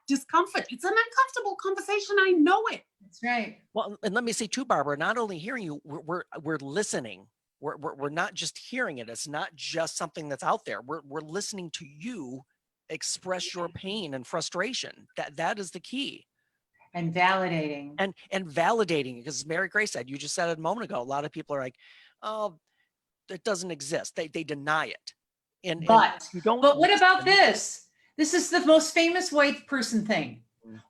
discomfort. It's an uncomfortable conversation. I know it. That's right. Well, and let me say too, Barbara, not only hearing you, we're listening. We're not just hearing it. It's not just something that's out there. We're listening to you express your pain and frustration. That is the key. And validating. And validating, because as Mary Grace said, you just said it a moment ago, a lot of people are like, oh, it doesn't exist. They deny it. But what about this? This is the most famous white person thing.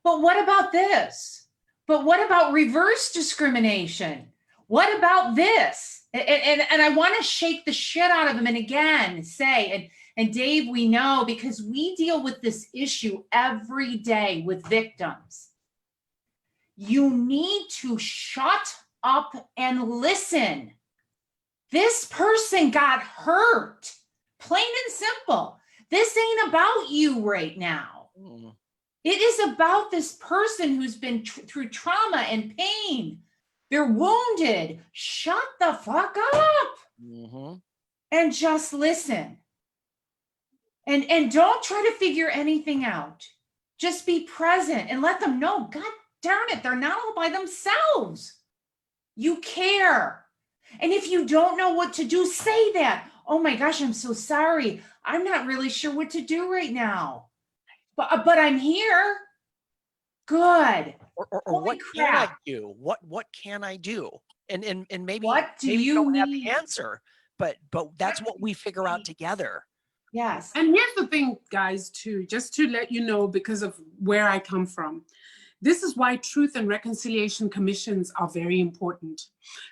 But what about this? But what about reverse discrimination? What about this? And I want to shake the shit out of him and again say, and Dave, we know because we deal with this issue every day with victims. You need to shut up and listen. This person got hurt. Plain and simple. This ain't about you right now. It is about this person who's been through trauma and pain. They're wounded. Shut the fuck up and just listen. And don't try to figure anything out. Just be present and let them know, God darn it, they're not all by themselves. You care. And if you don't know what to do, say that. Oh my gosh, I'm so sorry. I'm not really sure what to do right now. But I'm here. Good. Or what can I do? What can I do? And maybe what do maybe you don't need? have the answer, but that's what we figure out together. Yes. And here's the thing, guys, too, just to let you know, because of where I come from. This is why truth and reconciliation commissions are very important.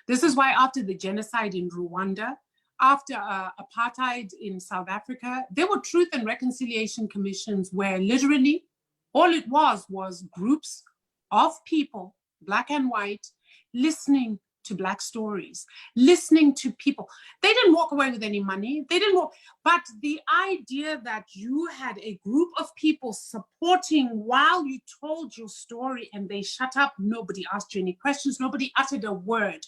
This is why after the genocide in Rwanda, after apartheid in South Africa, there were truth and reconciliation commissions where literally all it was groups of people, Black and white, listening to Black stories, listening to people. They didn't walk away with any money. They didn't walk, but the idea that you had a group of people supporting while you told your story and they shut up, nobody asked you any questions, nobody uttered a word.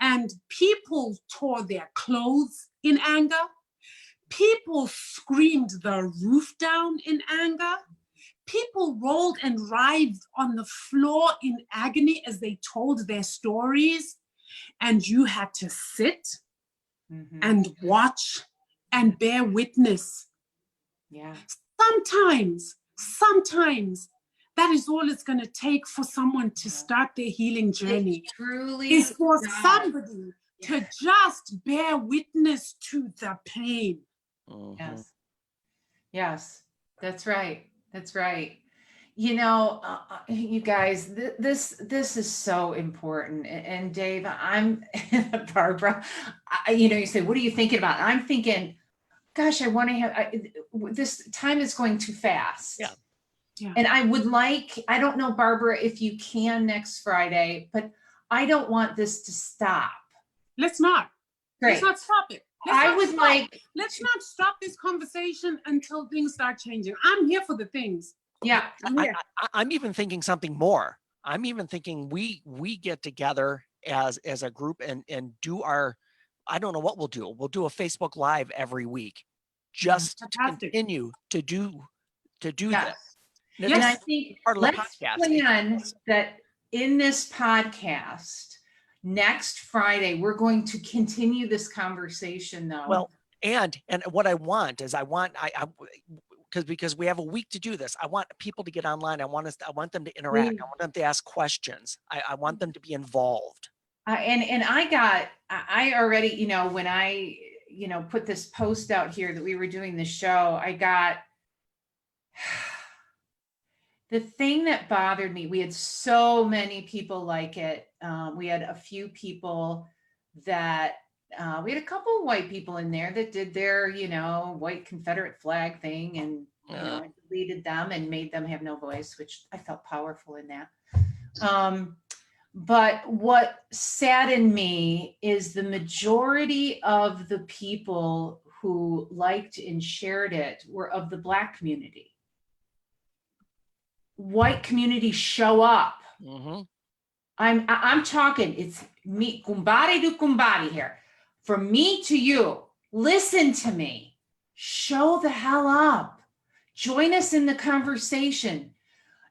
And people tore their clothes in anger. People screamed the roof down in anger. People rolled and writhed on the floor in agony as they told their stories. And you had to sit and watch and bear witness. Yeah. Sometimes that is all it's going to take for someone to start their healing journey. It truly is for somebody to just bear witness to the pain. Yes. Yes, that's right. That's right. You know, you guys, this is so important. And Dave, I'm Barbara. You say, what are you thinking about? I'm thinking, gosh, I want to have this time is going too fast. Yeah. Yeah. And I would like, I don't know, Barbara, if you can next Friday, but I don't want this to stop. Let's not. Great. Let's not stop it. Let's not stop this conversation until things start changing. I'm here for the things. Yeah. I'm even thinking something more. I'm even thinking we get together as a group and do our, I don't know what we'll do. We'll do a Facebook Live every week, just to continue to do Yes. this. And I think part of the let's podcast. plan that in this podcast next Friday, we're going to continue this conversation though. Well, and what I want is I because we have a week to do this. I want people to get online. I want them to interact. I want them to ask questions. I want them to be involved. And I already, you know, when I, you know, put this post out here that we were doing the show, I got the thing that bothered me. We had so many people like it. We had a few people that we had a couple of white people in there that did their, you know, white Confederate flag thing, and you know, I deleted them and made them have no voice, which I felt powerful in that. But what saddened me is the majority of the people who liked and shared it were of the Black community. White community show up. I'm talking, it's me, kumbari to kumbari here. From me to you, listen to me, show the hell up, join us in the conversation.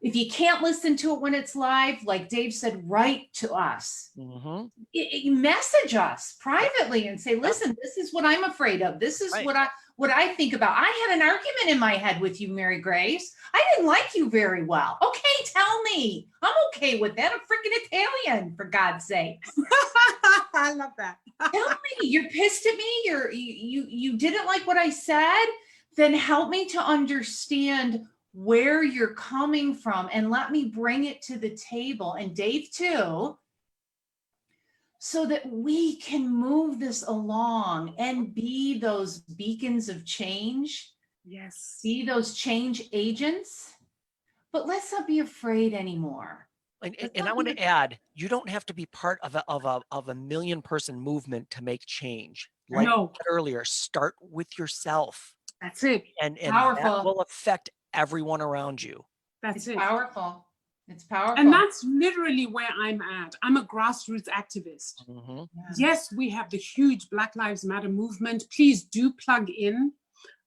If you can't listen to it when it's live, like Dave said, write to us. Message us privately and say, listen, this is what I'm afraid of. This is what I think about. I had an argument in my head with you, Mary Grace. I didn't like you very well. Okay, tell me. I'm okay with that. I'm freaking Italian, for God's sake. I love that. Tell me, you're pissed at me. You didn't like what I said. Then help me to understand where you're coming from and let me bring it to the table, and Dave too, so that we can move this along and be those beacons of change. Yes. Be those change agents. But let's not be afraid anymore. And I want to add, you don't have to be part of a million person movement to make change. Like I said earlier, start with yourself. That's it. And Powerful. that will affect everyone around you. That's It's it. powerful. It's powerful. And that's literally where I'm at. I'm a grassroots activist. Mm-hmm. Yes, we have the huge Black Lives Matter movement. Please do plug in.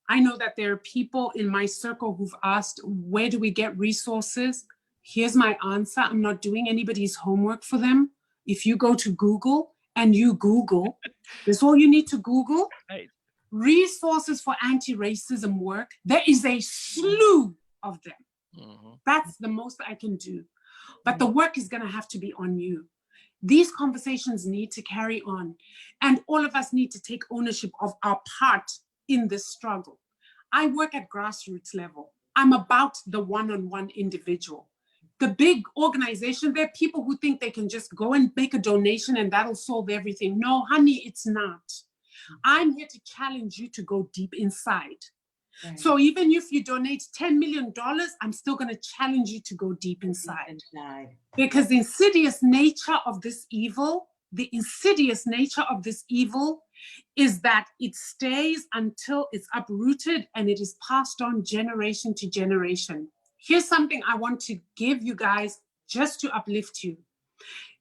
I know that there are people in my circle who've asked, where do we get resources? Here's my answer. I'm not doing anybody's homework for them. If you go to Google and you Google, that's all you need to Google. Right. Resources for anti-racism work. There is a slew of them. Mm-hmm. That's the most I can do. But the work is going to have to be on you. These conversations need to carry on. And all of us need to take ownership of our part in this struggle. I work at grassroots level. I'm about the one-on-one individual. The big organization, there are people who think they can just go and make a donation and that'll solve everything. No, honey, it's not. I'm here to challenge you to go deep inside. Right. So even if you donate $10 million, I'm still going to challenge you to go deep inside. Because the insidious nature of this evil, is that it stays until it's uprooted and it is passed on generation to generation. Here's something I want to give you guys just to uplift you.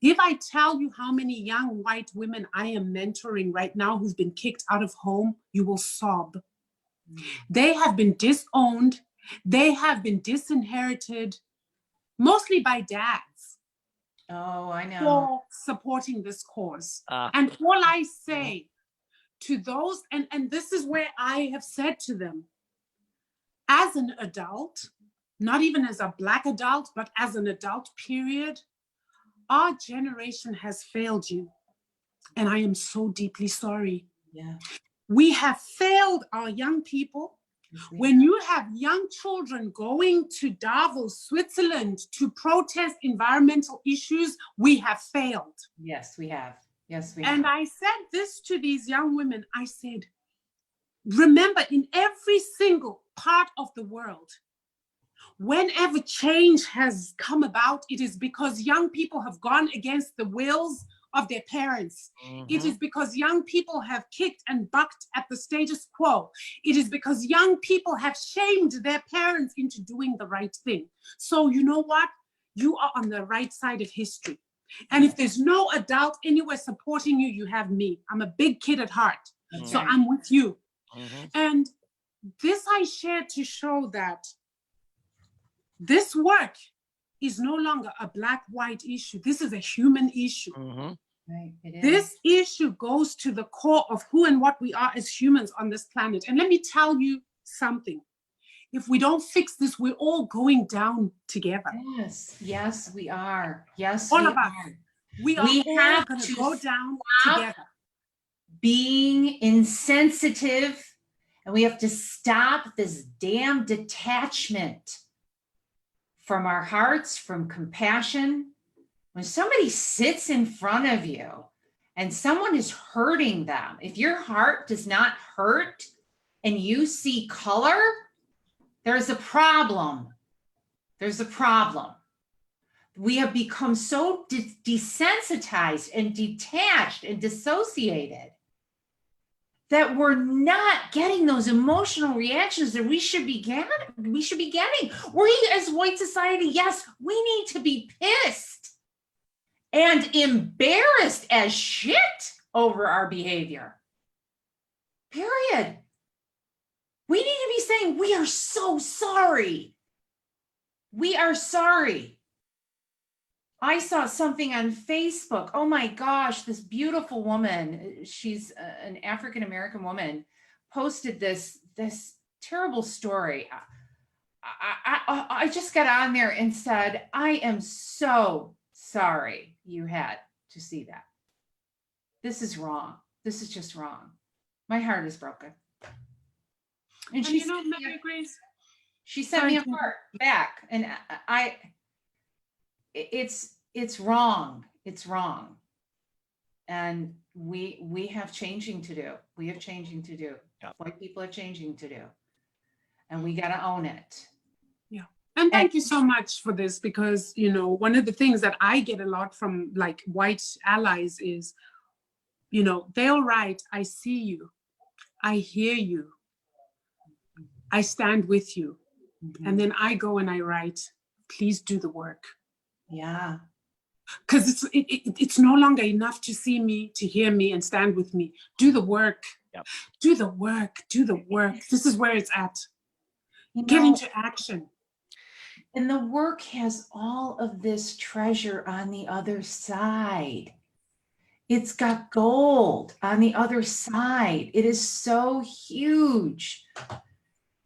If I tell you how many young white women I am mentoring right now who've been kicked out of home, you will sob. They have been disowned. They have been disinherited, mostly by dads. Oh, I know. For supporting this cause. And all I say to those, and this is where I have said to them, as an adult, not even as a Black adult, but as an adult, period, our generation has failed you. And I am so deeply sorry. Yeah. We have failed our young people. When you have young children going to Davos, Switzerland, to protest environmental issues, we have failed. Yes, we have. Yes, we have. And I said this to these young women. I said, remember, in every single part of the world, whenever change has come about, it is because young people have gone against the wills of their parents. Mm-hmm. It is because young people have kicked and bucked at the status quo. It is because young people have shamed their parents into doing the right thing. So you know what? You are on the right side of history. And if there's no adult anywhere supporting you, you have me. I'm a big kid at heart. That's so right. I'm with you. Mm-hmm. And this I shared to show that this work is no longer a Black-white issue. This is a human issue. Mm-hmm. Right, it is. This issue goes to the core of who and what we are as humans on this planet. And let me tell you something. If we don't fix this, we're all going down together. Yes, yes, we are. Yes, All we of us. are. We are We all have going to to go down stop together. Being insensitive, and we have to stop this damn detachment from our hearts, from compassion. When somebody sits in front of you and someone is hurting them, if your heart does not hurt and you see color, there's a problem. There's a problem. We have become so desensitized and detached and dissociated that we're not getting those emotional reactions that we should be getting. We as white society, yes, we need to be pissed and embarrassed as shit over our behavior. Period. We need to be saying, we are so sorry. We are sorry. I saw something on Facebook. Oh my gosh, this beautiful woman, she's an African-American woman, posted this terrible story. I just got on there and said, I am so sorry you had to see that. This is wrong. This is just wrong. My heart is broken. And she sent me a heart back, and it's wrong. It's wrong. And we have changing to do. We have changing to do. Yep. White people have changing to do. And we got to own it. Yeah. And thank you so much for this, because, you know, one of the things that I get a lot from like white allies is, you know, they'll write, I see you, I hear you, I stand with you. Mm-hmm. And then I go and I write, please do the work. Yeah. Because it's no longer enough to see me, to hear me, and stand with me. Do the work. Yep. Do the work. Do the work. This is where it's at. Get into action. And the work has all of this treasure on the other side. It's got gold on the other side. It is so huge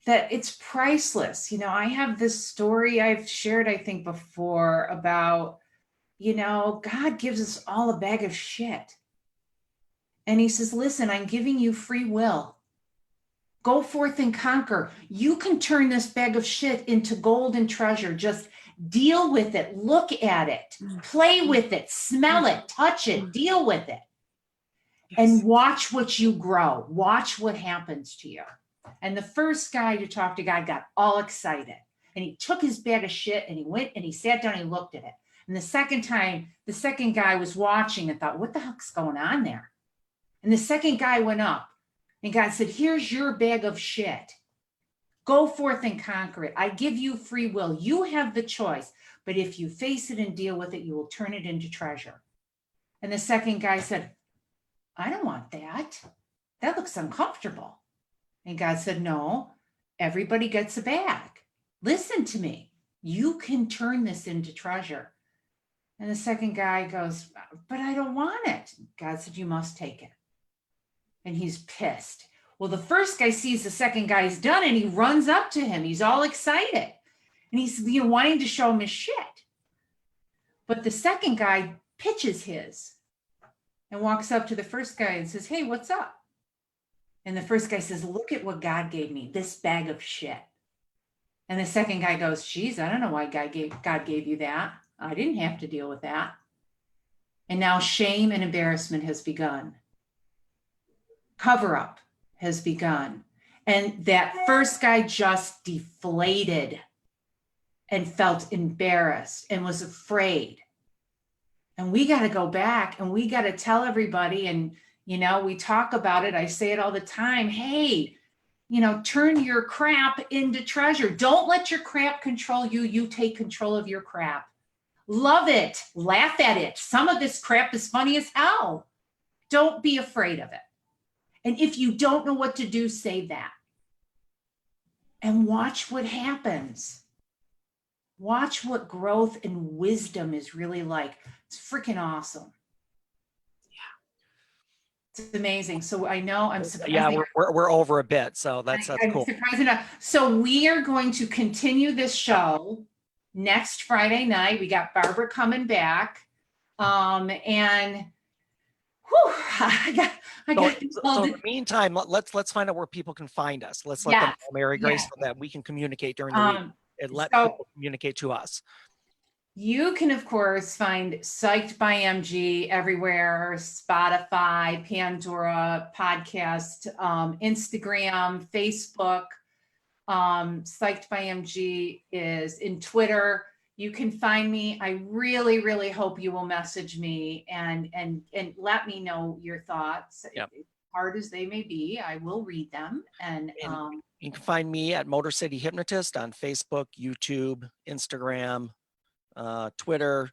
that it's priceless. You know, I have this story I've shared, I think, before about, you know, God gives us all a bag of shit. And he says, listen, I'm giving you free will. Go forth and conquer. You can turn this bag of shit into gold and treasure. Just deal with it. Look at it. Play with it. Smell it. Touch it. Deal with it. And watch what you grow. Watch what happens to you. And the first guy to talk to God got all excited. And he took his bag of shit and he went and he sat down and he looked at it. And the second time, the second guy was watching and thought, what the heck's going on there? And the second guy went up and God said, here's your bag of shit. Go forth and conquer it. I give you free will. You have the choice. But if you face it and deal with it, you will turn it into treasure. And the second guy said, I don't want that. That looks uncomfortable. And God said, no, everybody gets a bag. Listen to me. You can turn this into treasure. And the second guy goes, but I don't want it. God said, you must take it. And he's pissed. Well, the first guy sees the second guy's done and he runs up to him. He's all excited. And he's wanting to show him his shit. But the second guy pitches his and walks up to the first guy and says, hey, what's up? And the first guy says, look at what God gave me, this bag of shit. And the second guy goes, geez, I don't know why God gave you that. I didn't have to deal with that. And now shame and embarrassment has begun. Cover up has begun. And that first guy just deflated and felt embarrassed and was afraid. And we got to go back and we got to tell everybody. And, you know, we talk about it. I say it all the time. Hey, you know, turn your crap into treasure. Don't let your crap control you. You take control of your crap. Love it. Laugh at it. Some of this crap is funny as hell. Don't be afraid of it. And if you don't know what to do, say that. And watch what happens. Watch what growth and wisdom is really like. It's freaking awesome. Yeah. It's amazing. So I know I'm surprised. Yeah, we're over a bit. So that's cool. Surprised enough. So we are going to continue this show next Friday night. We got Barbara coming back. And whew, so in the meantime, let's find out where people can find us. Let's let them know, Mary Grace, so that we can communicate during the week and let people communicate to us. You can, of course, find Psyched by MG everywhere: Spotify, Pandora, podcast, Instagram, Facebook. Psyched by MG is in Twitter. You can find me. I really, really hope you will message me and let me know your thoughts. Yep. As hard as they may be, I will read them. And you can find me at Motor City Hypnotist on Facebook, YouTube, Instagram, Twitter,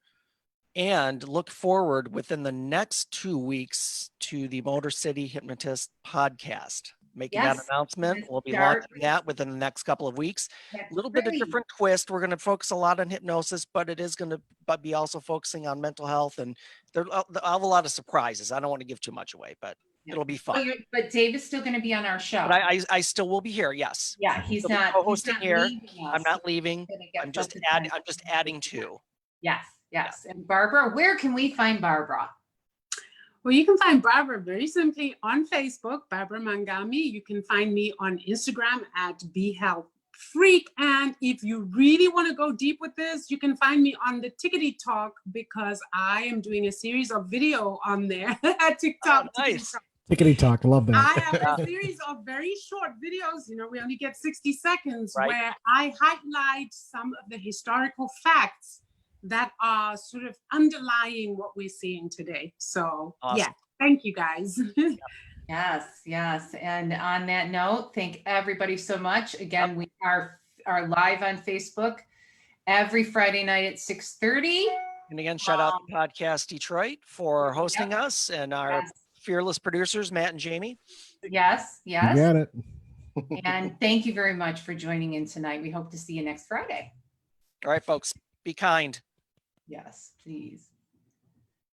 and look forward within the next 2 weeks to the Motor City Hypnotist podcast. Making that announcement. We'll be launching that within the next couple of weeks. A little bit of different twist. We're going to focus a lot on hypnosis, but it is going to be also focusing on mental health. And I'll have a lot of surprises. I don't want to give too much away, but it'll be fun. But Dave is still going to be on our show. But I still will be here. Yes. Yeah, he's not co-hosting here. I'm not leaving. I'm just adding to. Yes. And Barbara, where can we find Barbara? Well, you can find Barbara very simply on Facebook, Barbara Mangami. You can find me on Instagram at BeHealthFreak. And if you really want to go deep with this, you can find me on the Tickety Talk, because I am doing a series of video on there at TikTok. Oh, nice. Tickety Talk, love that. I have a series of very short videos. You know, we only get 60 seconds, right, where I highlight some of the historical facts that are sort of underlying what we're seeing today. So awesome. Yeah, thank you guys. Yes. And on that note, thank everybody so much. Again, we are live on Facebook every Friday night at 6:30. And again, shout out to Podcast Detroit for hosting us and our fearless producers, Matt and Jamie. Yes, You yes. got it. And thank you very much for joining in tonight. We hope to see you next Friday. All right, folks, be kind. Yes, please.